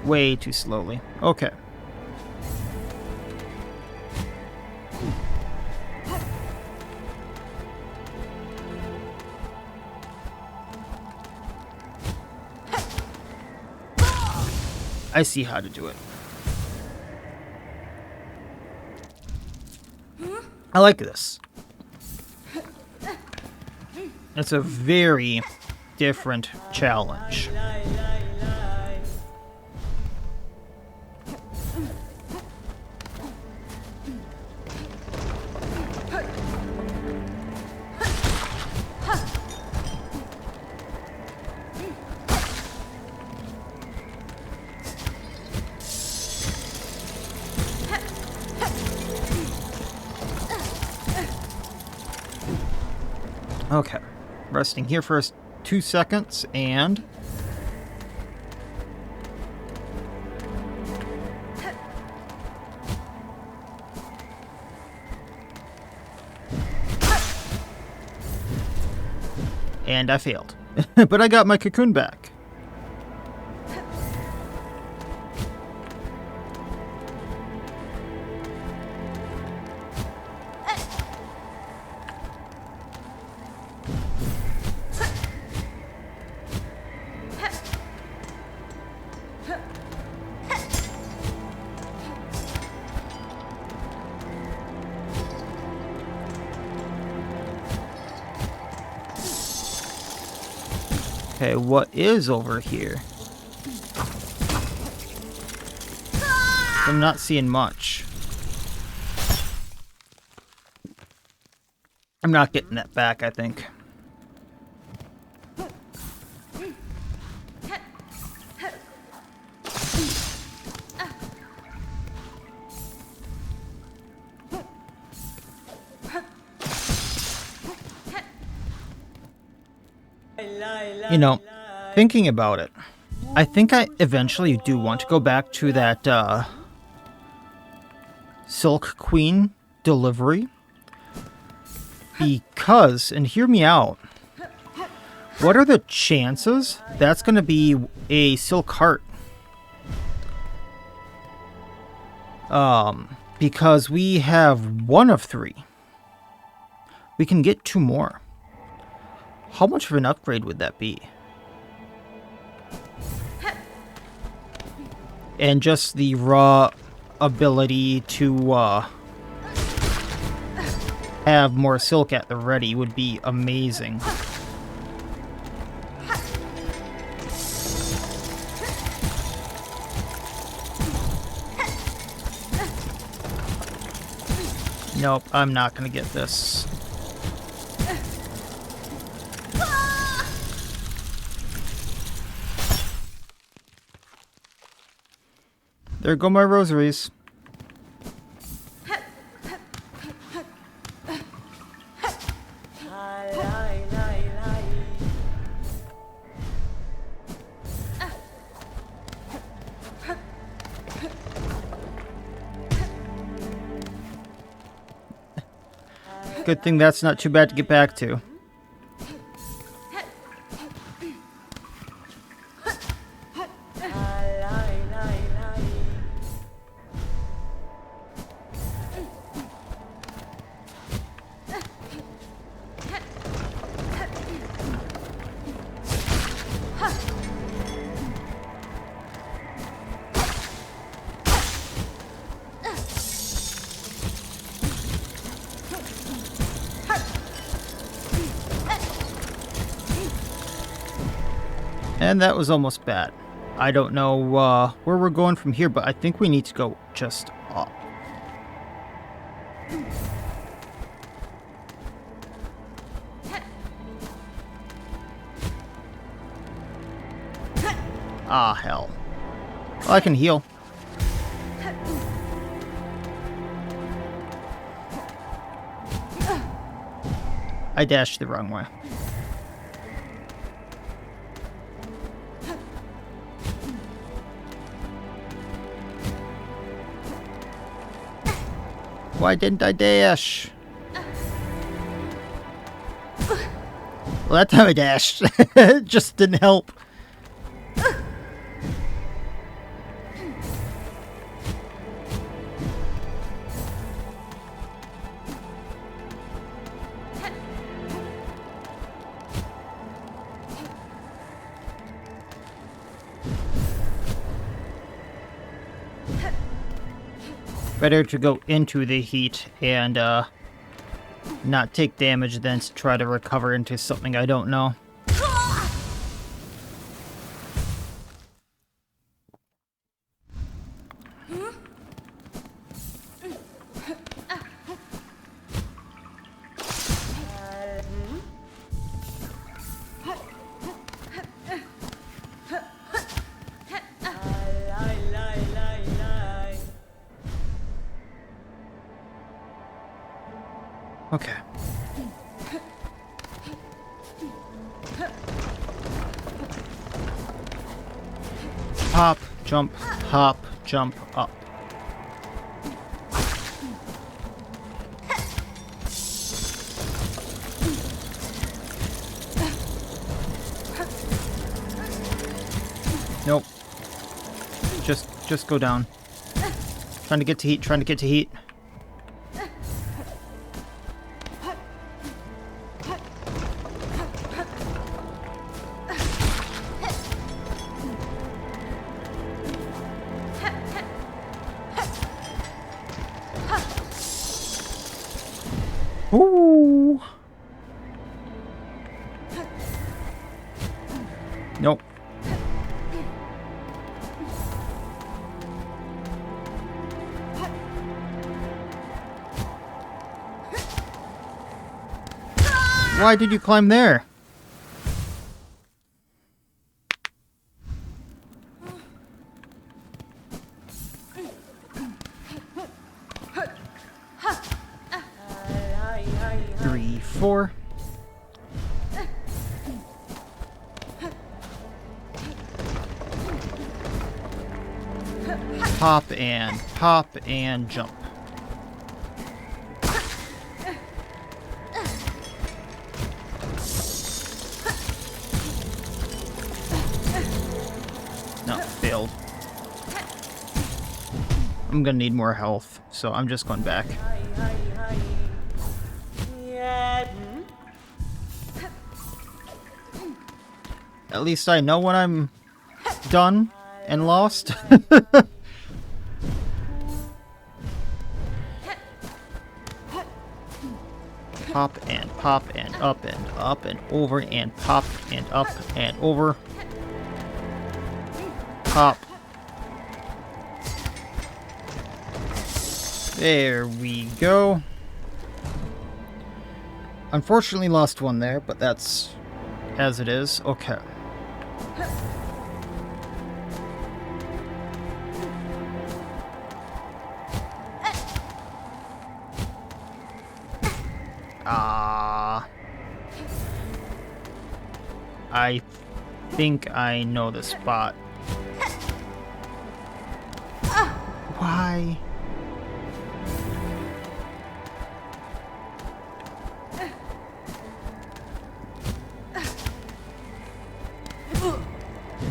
[SPEAKER 1] Way too slowly. Okay. I see how to do it. I like this. It's a very different challenge. Okay, resting here for 2 seconds, and I failed. But I got my cocoon back. Okay, what is over here? I'm not seeing much. I'm not getting that back, I think. You know, thinking about it, I think I eventually do want to go back to that Silk Queen delivery. Because, and hear me out, what are the chances that's going to be a silk heart? Because we have one of 3. We can get 2 more. How much of an upgrade would that be? And just the raw ability to have more silk at the ready would be amazing. Nope, I'm not gonna get this. There go my rosaries. Good thing that's not too bad to get back to. And that was almost bad. I don't know where we're going from here, but I think we need to go just up. Ah, hell. Well, I can heal. I dashed the wrong way. Why didn't I dash? Well, that time I dashed. It just didn't help. Better to go into the heat and not take damage than to try to recover into something I don't know. Okay. Hop, jump, up. Nope. Just go down. Trying to get to heat. Ooh. Nope. Why did you climb there? Three, 4. pop and jump. No, failed. I'm gonna need more health, so I'm just going back. At least I know when I'm done and lost. Pop and up and over and pop and up and over. Pop. There we go. Unfortunately lost one there, but that's as it is. Okay. I think I know the spot. Why?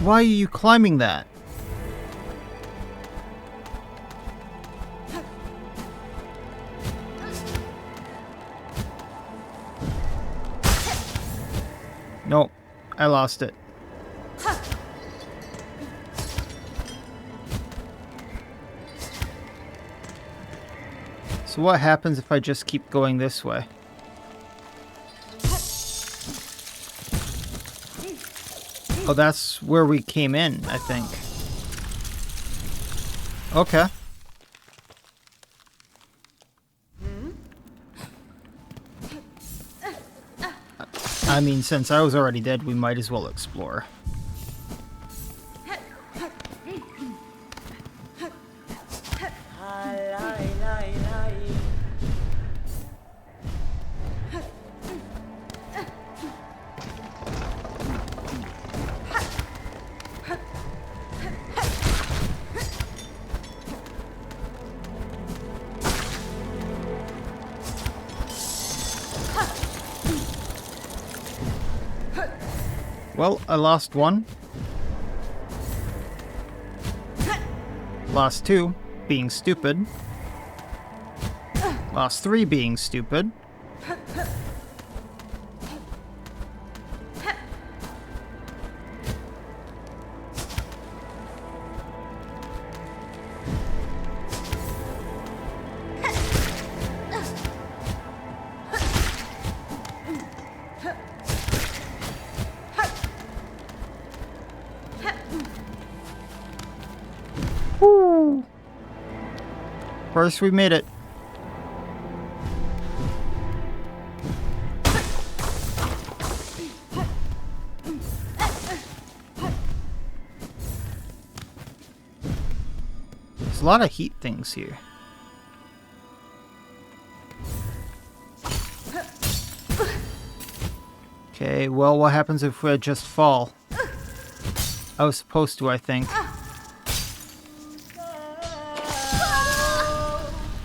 [SPEAKER 1] Why are you climbing that? Nope, I lost it. So what happens if I just keep going this way? Oh, that's where we came in, I think. Okay. I mean, since I was already dead, we might as well explore. Well, I lost one. Lost two, being stupid. Lost three, being stupid. Woo! First, we made it. There's a lot of heat things here. Okay, well, what happens if we just fall? I was supposed to, I think.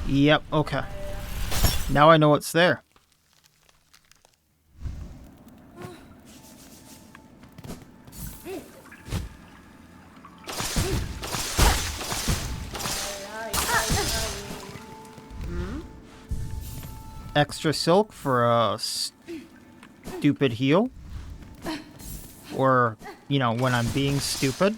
[SPEAKER 1] Yep, okay. Now I know what's there. Extra silk for a stupid heal. Or, you know, when I'm being stupid.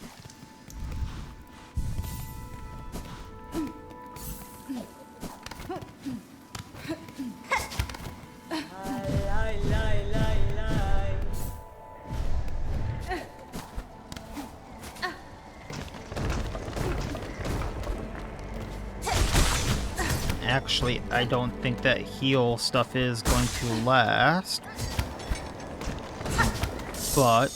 [SPEAKER 1] Actually, I don't think that heal stuff is going to last. But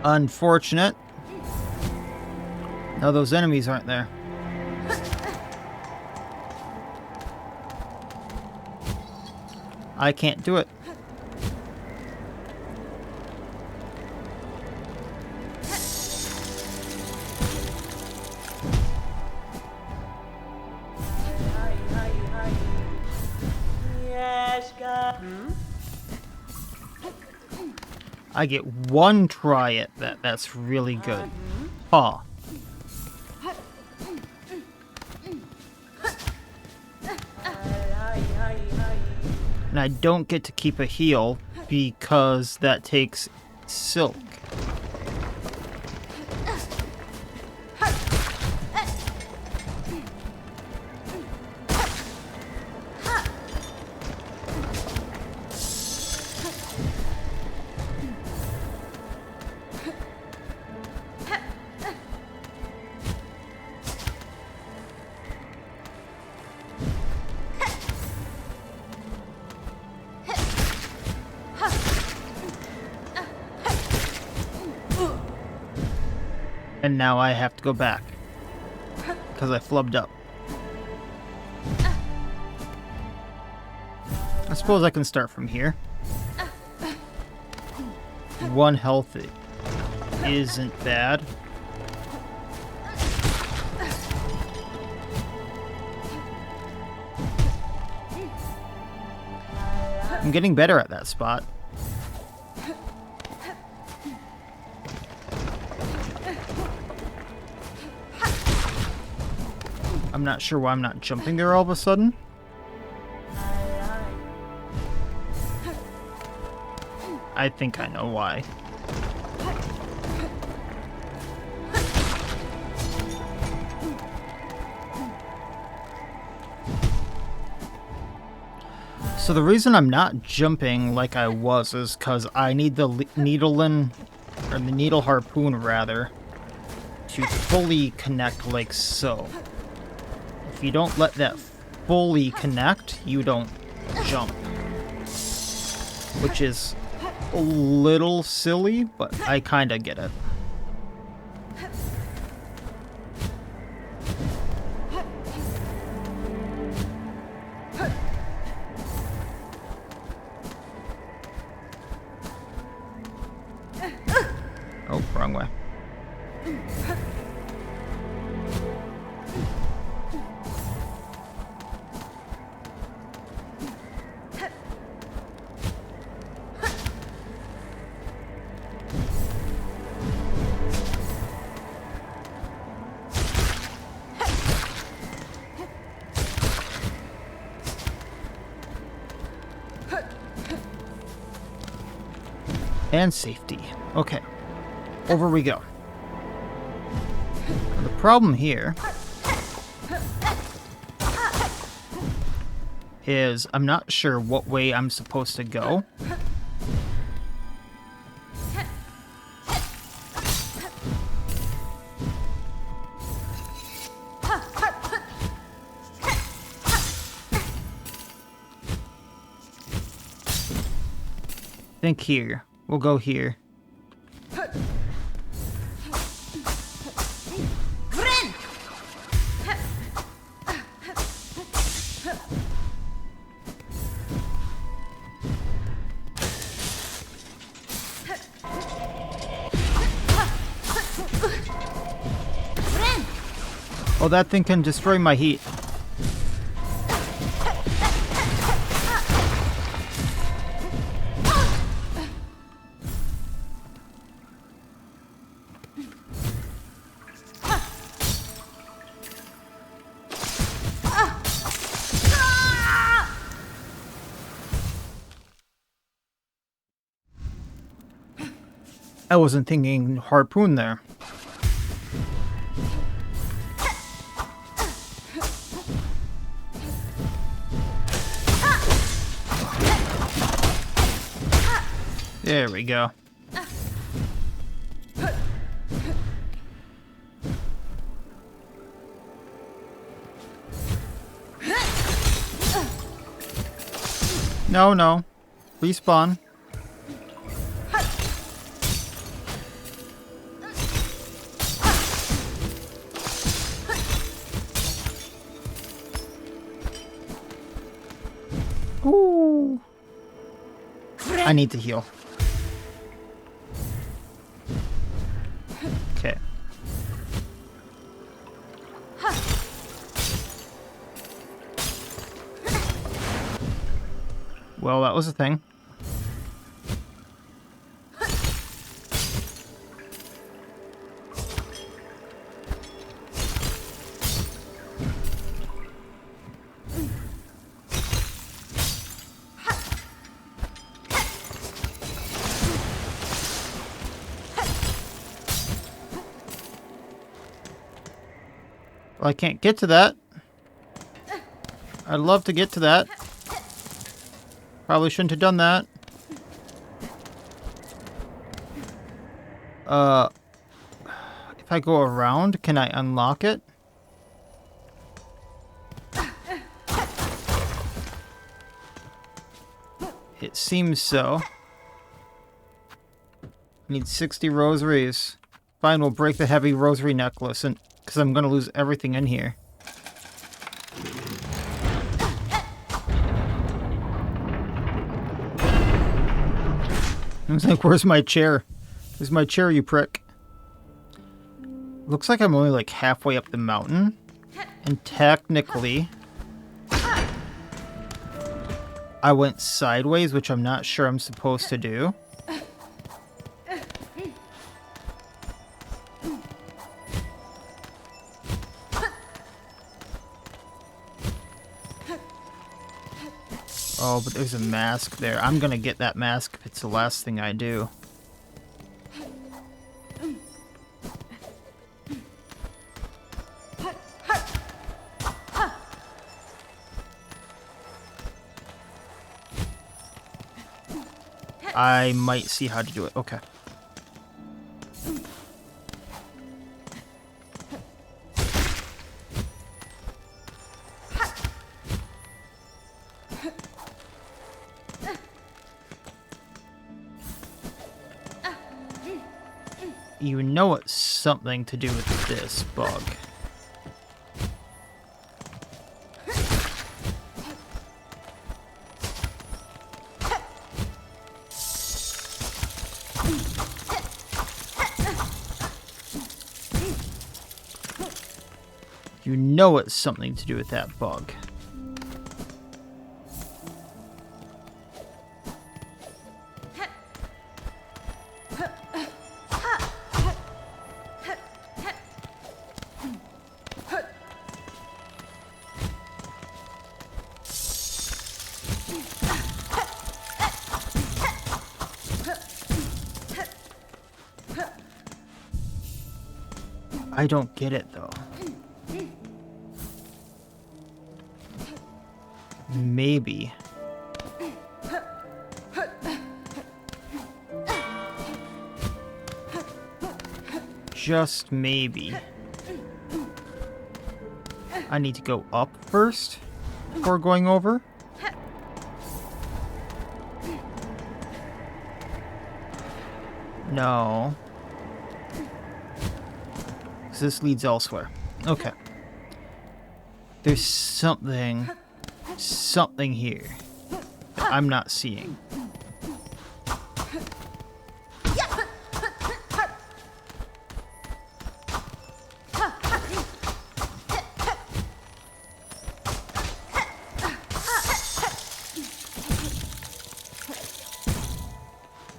[SPEAKER 1] Unfortunate. No, those enemies aren't there. I can't do it. I get one try at that. That's really good. Huh. And I don't get to keep a heal because that takes silk. And now I have to go back because I flubbed up. I suppose I can start from here. 1 health isn't bad. I'm getting better at that spot. I'm not sure why I'm not jumping there all of a sudden. I think I know why. So the reason I'm not jumping like I was is because I need the needle harpoon rather, to fully connect like so. If you don't let that fully connect, you don't jump. Which is a little silly, but I kinda get it. Oh, wrong way. And safety. Okay. Over we go. Now, the problem here is I'm not sure what way I'm supposed to go. Think here. We'll go here. Oh, that thing can destroy my heat. I wasn't thinking harpoon there. There we go. No, no. Respawn. Ooh. I need to heal. Okay. Well, that was a thing. Well, I can't get to that. I'd love to get to that. Probably shouldn't have done that. If I go around, can I unlock it? It seems so. I need 60 rosaries. Fine, we'll break the heavy rosary necklace, and because I'm going to lose everything in here. I was like, where's my chair? Where's my chair, you prick? Looks like I'm only like halfway up the mountain. And technically, I went sideways, which I'm not sure I'm supposed to do. Oh, but there's a mask there. I'm gonna get that mask if it's the last thing I do. I might see how to do it. Okay. You know it's something to do with this bug. You know it's something to do with that bug. I don't get it, though. Maybe. Just maybe. I need to go up first before going over. No. This leads elsewhere. Okay. There's something here that I'm not seeing.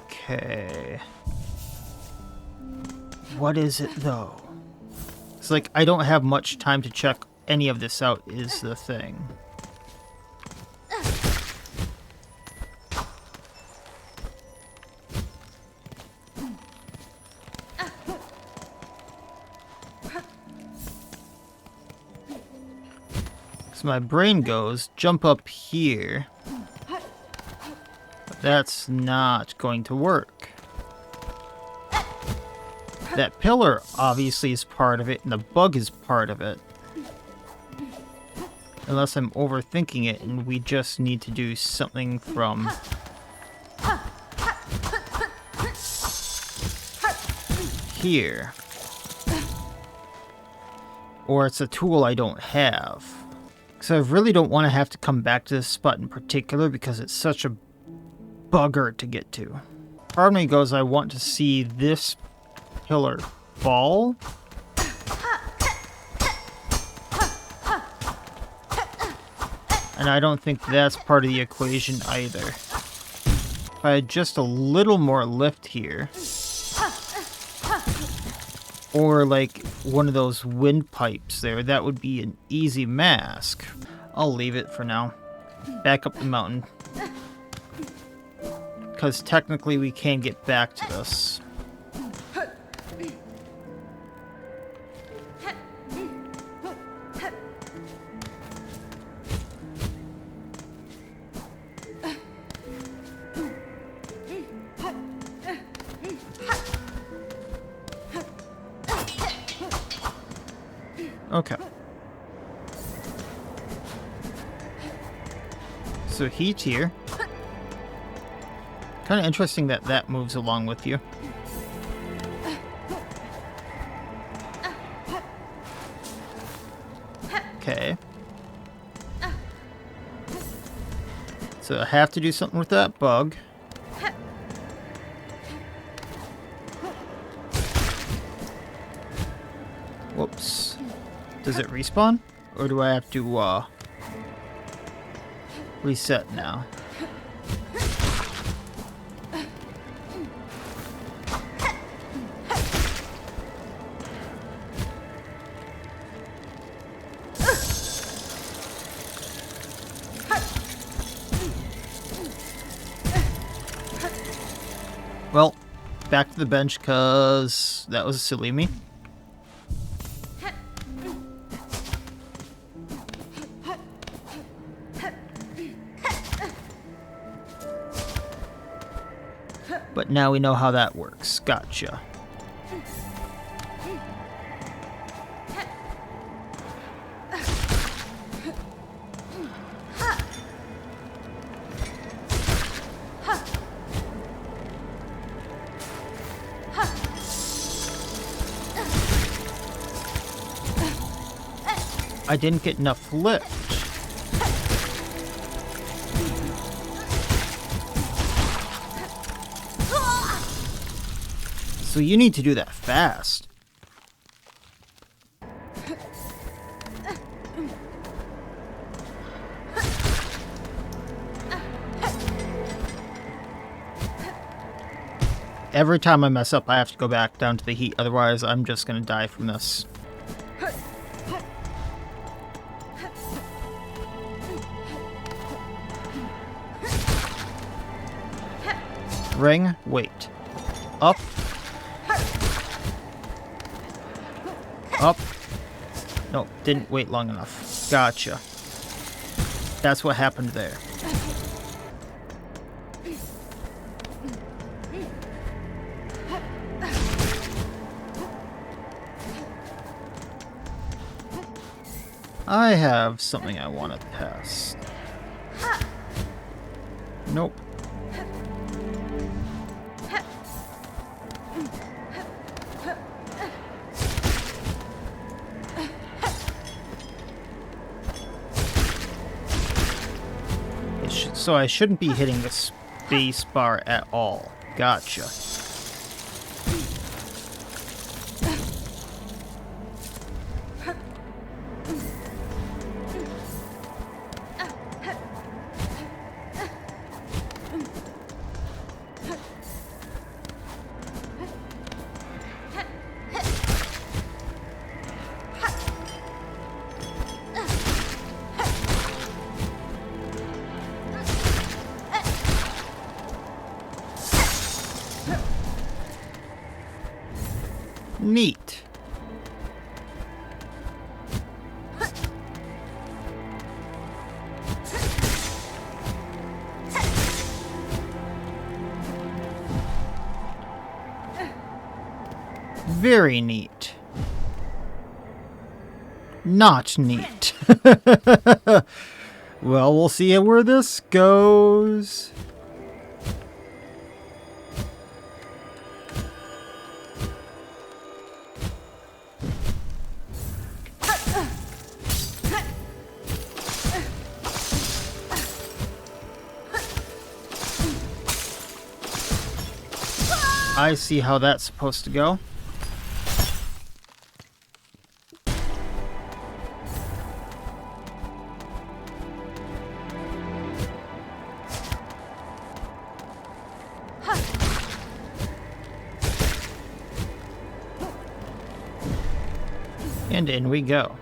[SPEAKER 1] Okay. What is it though? It's like I don't have much time to check any of this out is the thing. So my brain goes, jump up here. But that's not going to work. That pillar obviously is part of it, and the bug is part of it. Unless I'm overthinking it, and we just need to do something from here. Or it's a tool I don't have. Because I really don't want to have to come back to this spot in particular because it's such a bugger to get to. Part of me goes, I want to see this pillar fall. And I don't think that's part of the equation either. If I had just a little more lift here, or like one of those windpipes there, that would be an easy mask. I'll leave it for now. Back up the mountain. Because technically we can get back to this. Okay. So heat here. Kind of interesting that that moves along with you. Okay. So I have to do something with that bug. Whoops. Does it respawn? Or do I have to, reset now? Well, back to the bench, because that was silly of me. But now we know how that works. Gotcha. I didn't get enough lift. So you need to do that fast. Every time I mess up, I have to go back down to the heat. Otherwise, I'm just gonna die from this. Ring, wait. Up. Up. Nope, didn't wait long enough. Gotcha. That's what happened there. I have something I want to test. Nope. So I shouldn't be hitting the space bar at all. Gotcha. Neat. Very neat. Not neat. Well, we'll see where this goes. I see how that's supposed to go. And in we go.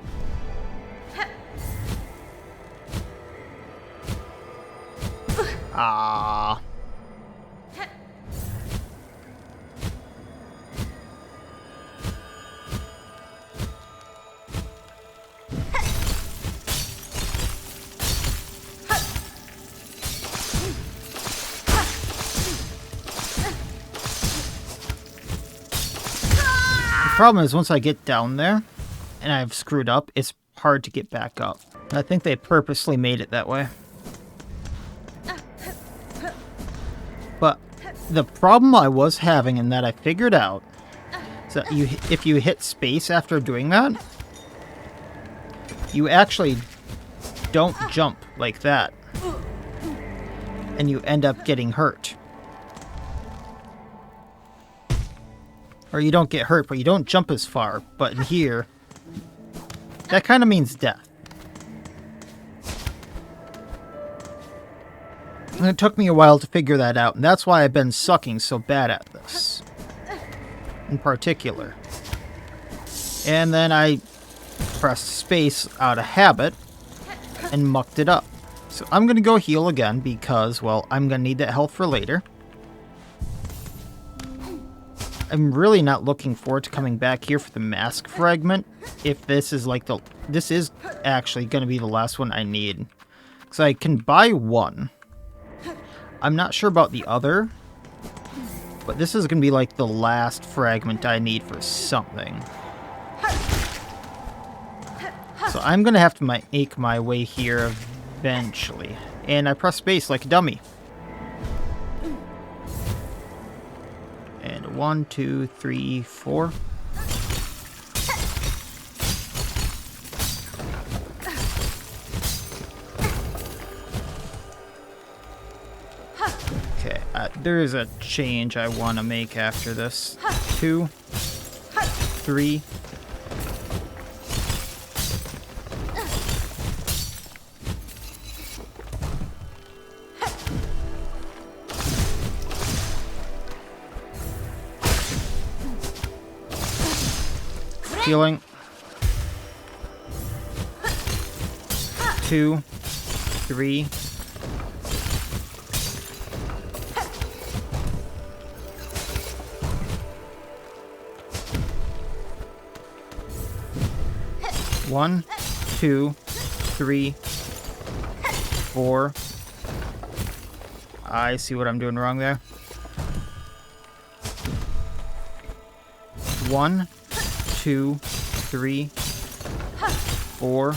[SPEAKER 1] Ah. The problem is once I get down there and I've screwed up, it's hard to get back up. I think they purposely made it that way. But the problem I was having and that I figured out is that if you hit space after doing that, you actually don't jump like that. And you end up getting hurt. Or you don't get hurt, but you don't jump as far. But in here, that kind of means death. And it took me a while to figure that out, and that's why I've been sucking so bad at this. In particular. And then I pressed space out of habit and mucked it up. So I'm going to go heal again because, well, I'm going to need that health for later. I'm really not looking forward to coming back here for the mask fragment. If this is like this is actually going to be the last one I need. Because I can buy one. I'm not sure about the other. But this is going to be like the last fragment I need for something. So I'm going to have to make my way here eventually. And I press space like a dummy. And 1, 2, 3, 4. Okay, there is a change I want to make after this. 2, 3. Healing. 2, 3. One, 2, 3, 4. I see what I'm doing wrong there. 1, 2, 3, 4.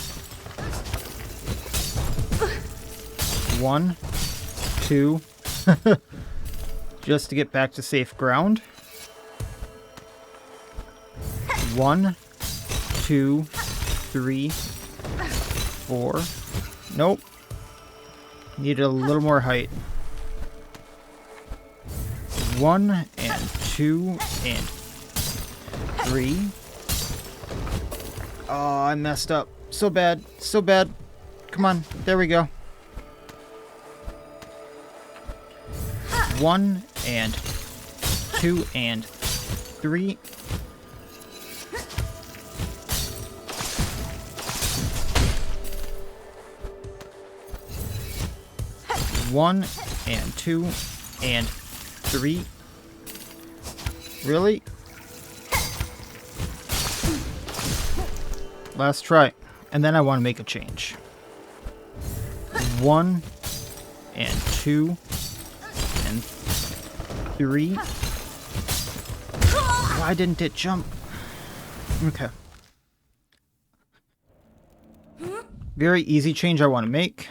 [SPEAKER 1] 1, 2. Just to get back to safe ground. 1, 2, 3, 4. Nope. Needed a little more height. 1 and 2 and 3. Oh, I messed up. So bad. So bad. Come on. There we go. 1 and 2 and 3. 1 and 2 and 3. Really? Last try. And then I want to make a change. 1 and 2 and 3. Why didn't it jump? Okay. Very easy change I want to make.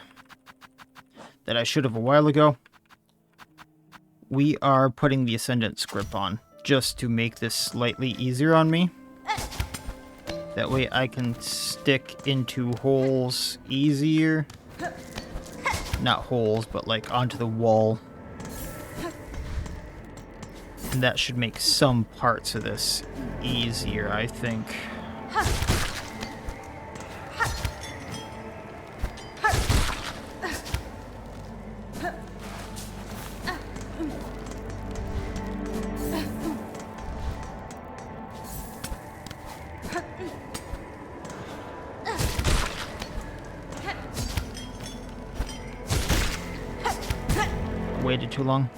[SPEAKER 1] That I should have a while ago. We are putting the Ascendant's grip on. Just to make this slightly easier on me. That way I can stick into holes easier. Not holes, but like onto the wall. And that should make some parts of this easier, I think. Waited too long.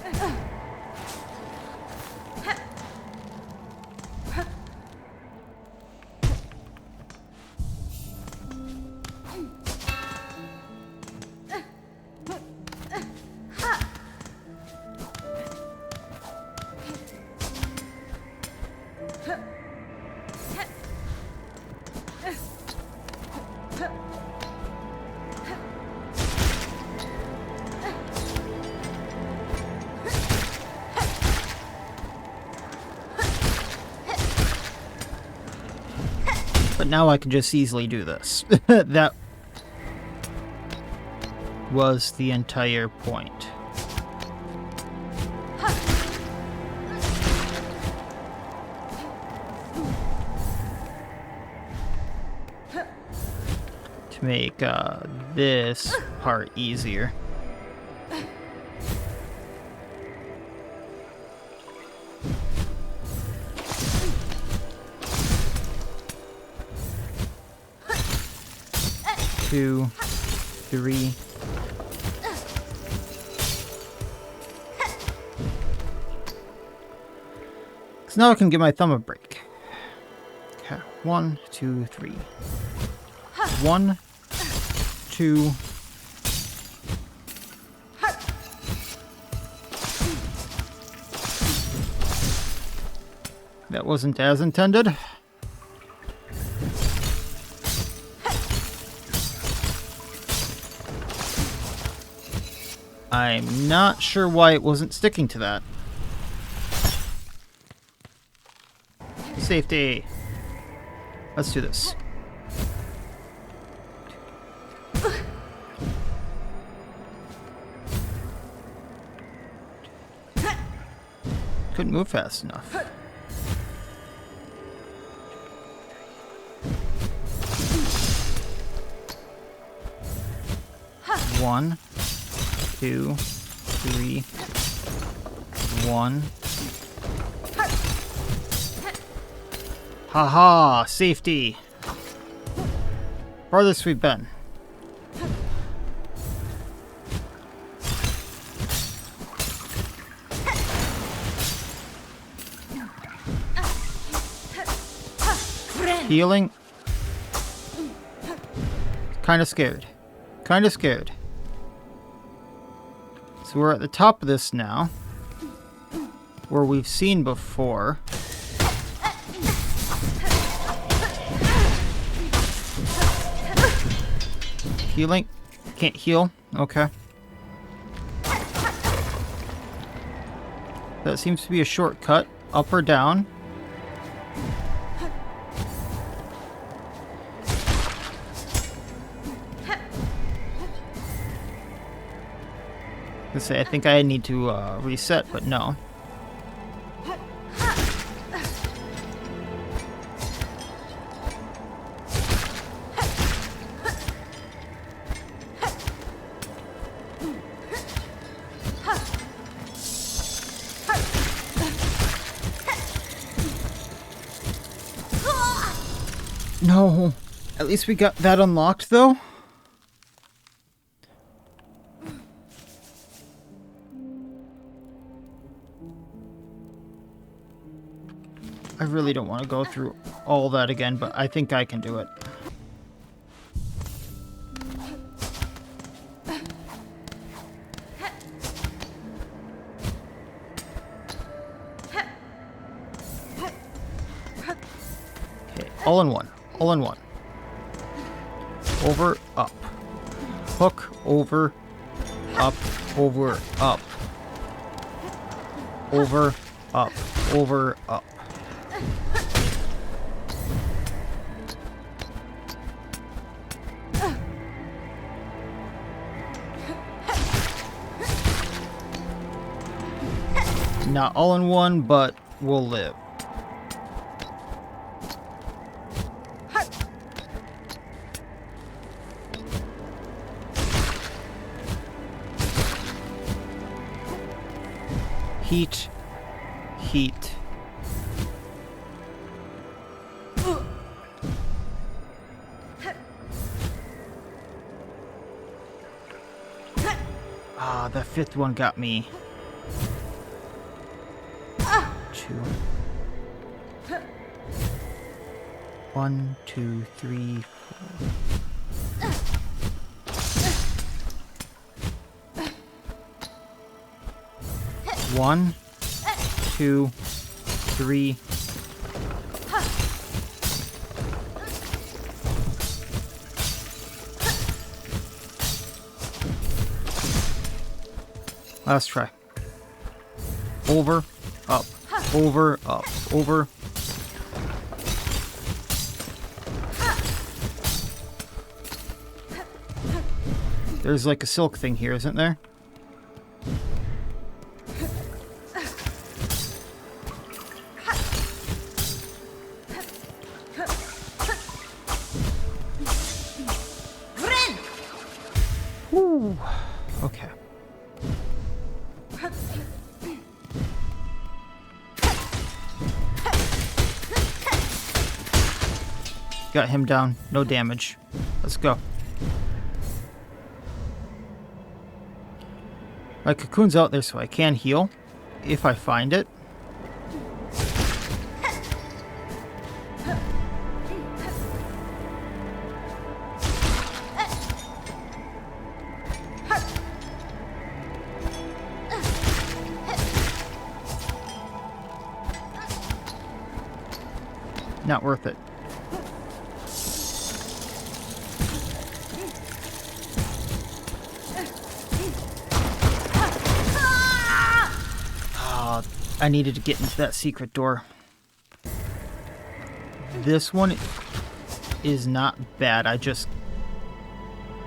[SPEAKER 1] But now I can just easily do this. That was the entire point. To make this part easier. Two, three. So now I can give my thumb a break. Okay, 1, 2, 3. 1, 2. That wasn't as intended. I'm not sure why it wasn't sticking to that. Safety. Let's do this. Couldn't move fast enough. One, 2, 3, 1. Haha, safety. Farthest we've been. Healing. Kinda scared. Kinda scared. So we're at the top of this now, where we've seen before. Healing? Can't heal? Okay. That seems to be a shortcut. Up or down? I think I need to reset, but no. No. At least we got that unlocked, though. I really don't want to go through all that again, but I think I can do it. Okay, all in one. All in one. Over, up. Hook, over, up, over, up. Over, up, over, up. Not all in one, but we'll live. Heat. Heat. Ah, the fifth one got me. 2. 1, 2, 3, 4. One, 2, 3. Last try. Over, up, over, up, over. There's like a silk thing here, isn't there? Ooh, okay. Got him down. No damage. Let's go. My cocoon's out there so I can heal if I find it. Not worth it. I needed to get into that secret door. This one is not bad. I just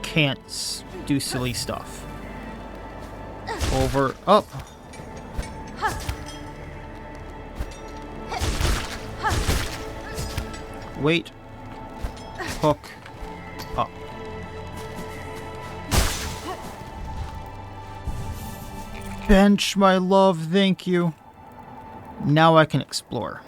[SPEAKER 1] can't do silly stuff. Over, up. Wait. Hook. Up. Bench, my love, thank you. Now I can explore.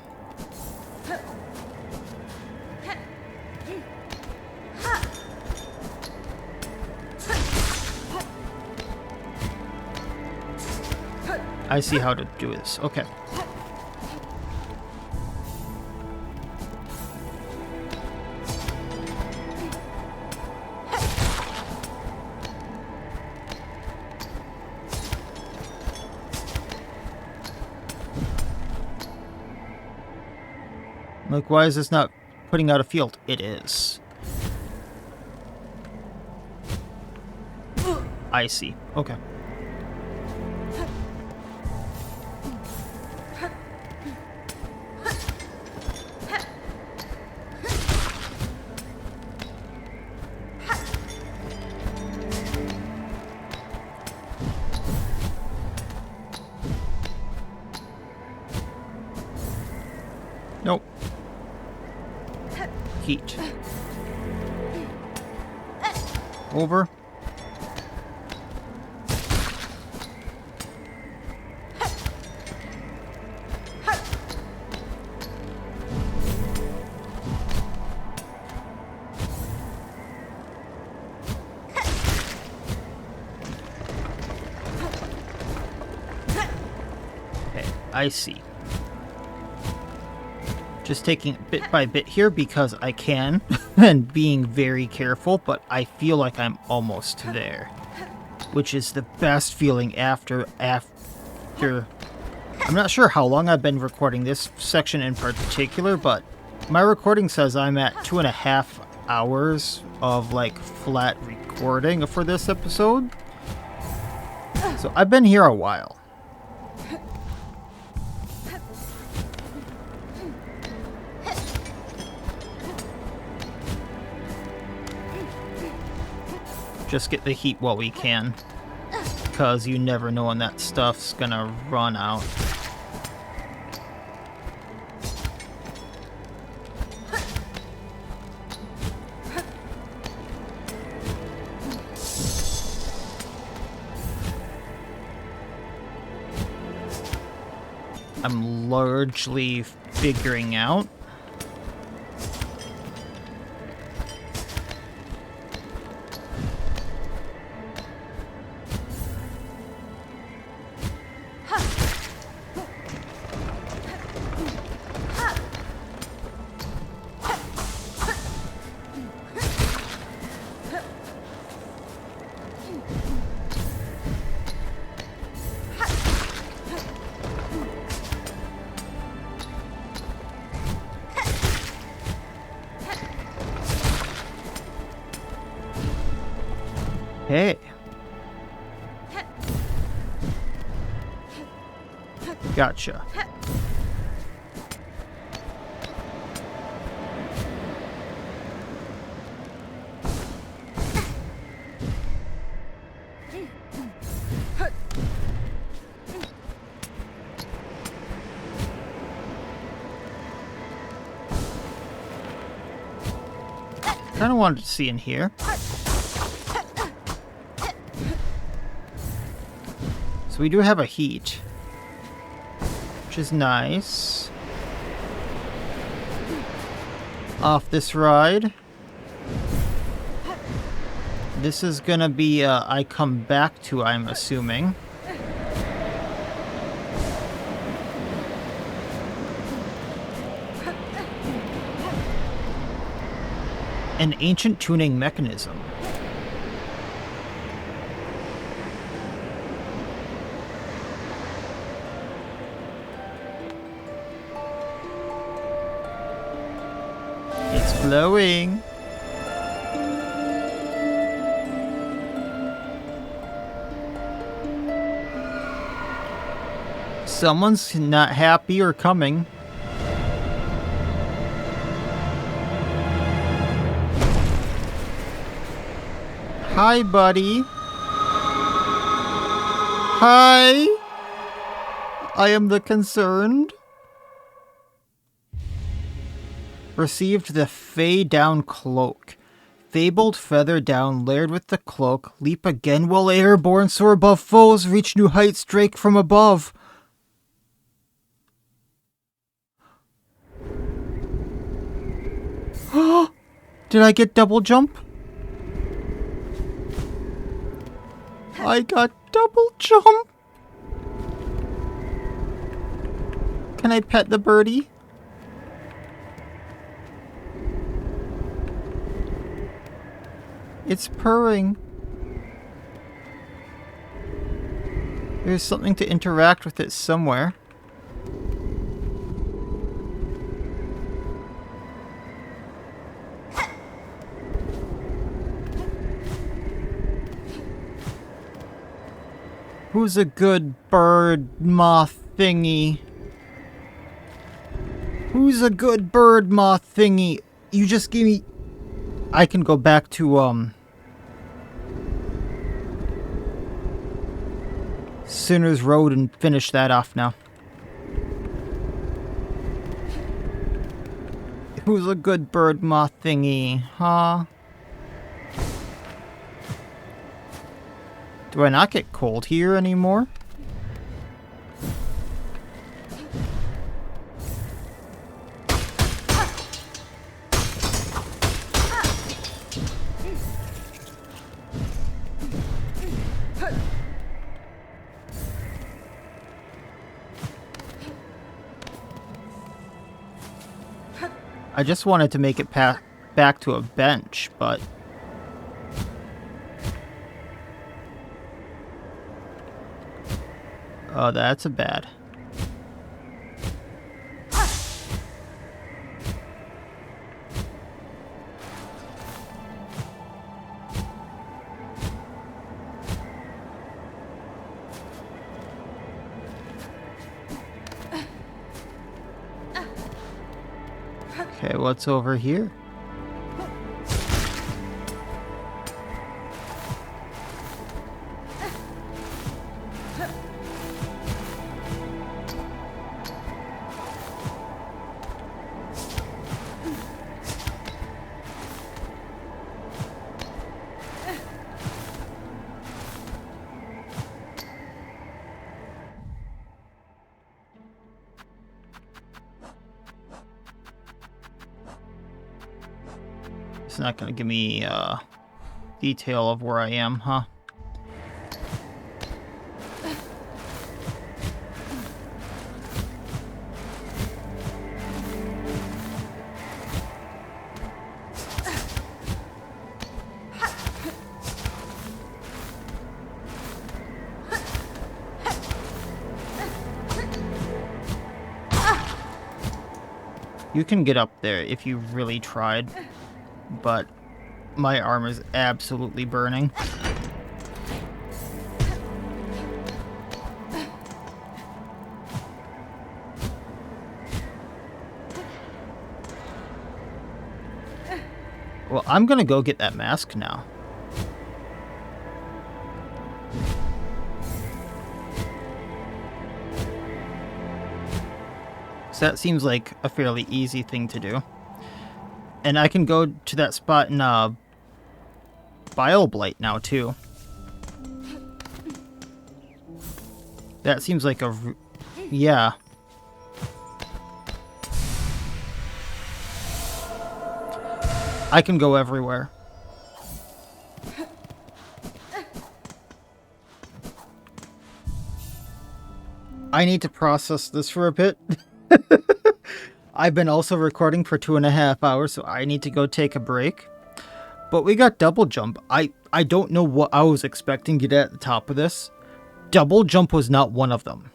[SPEAKER 1] I see how to do this. Okay. Like, why is this not putting out a field? It is. I see. Okay. Nope. Heat. Over. Okay, I see. Just taking it bit by bit here because I can, and being very careful, but I feel like I'm almost there. Which is the best feeling after... I'm not sure how long I've been recording this section in particular, but my recording says I'm at 2.5 hours of, like, flat recording for this episode. So I've been here a while. Just get the heat while we can, because you never know when that stuff's gonna run out. I'm largely figuring out. Hey. Gotcha. Kind of wanted to see in here. So we do have a heat, which is nice. Off this ride. This is gonna be I come back to, I'm assuming. An ancient tuning mechanism. It's glowing. Someone's not happy or coming. Hi, buddy. Hi. I am the concerned. Received the Fey Down Cloak. Fabled feather down, layered with the cloak. Leap again while airborne, soar above foes. Reach new heights, drake from above. Did I get double jump? I got double jump. Can I pet the birdie? It's purring. There's something to interact with it somewhere. Who's a good bird moth thingy? Who's a good bird moth thingy? You just gave me... I can go back to, Sinner's Road and finish that off now. Who's a good bird moth thingy, huh? Do I not get cold here anymore? I just wanted to make it back to a bench, but... Oh, that's a bad. Okay, what's over here? It's not going to give me detail of where I am, huh? You can get up there if you really tried, but my arm is absolutely burning. Well, I'm gonna go get that mask now. So that seems like a fairly easy thing to do. And I can go to that spot in Bile Blight now, too. That seems like a... yeah. I can go everywhere. I need to process this for a bit. I've been also recording for 2.5 hours, so I need to go take a break. But we got double jump. I don't know what I was expecting to get at the top of this. Double jump was not one of them.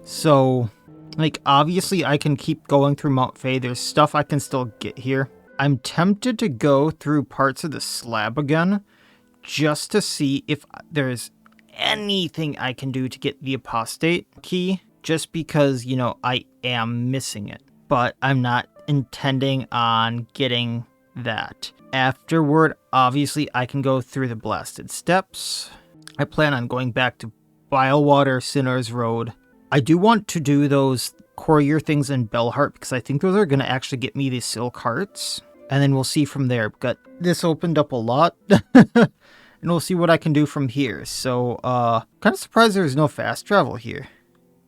[SPEAKER 1] So, like, obviously I can keep going through Mount Fae. There's stuff I can still get here. I'm tempted to go through parts of the slab again, just to see if there's anything I can do to get the apostate key, just because, you know, I am missing it. But I'm not intending on getting that. Afterward, obviously, I can go through the blasted steps. I plan on going back to Bilewater, Sinner's Road. I do want to do those courier things in Bellheart, because I think those are going to actually get me the silk hearts. And then we'll see from there. But this opened up a lot. And we'll see what I can do from here. So, kind of surprised there's no fast travel here,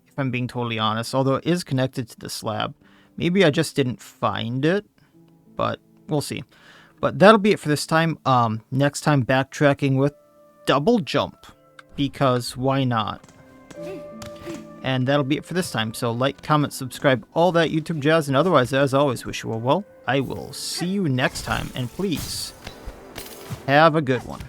[SPEAKER 1] if I'm being totally honest. Although it is connected to the slab. Maybe I just didn't find it, but we'll see. But that'll be it for this time. Next time, backtracking with double jump, because why not? And that'll be it for this time. So like, comment, subscribe, all that YouTube jazz, and otherwise, as always, wish you all well. I will see you next time, and please, have a good one.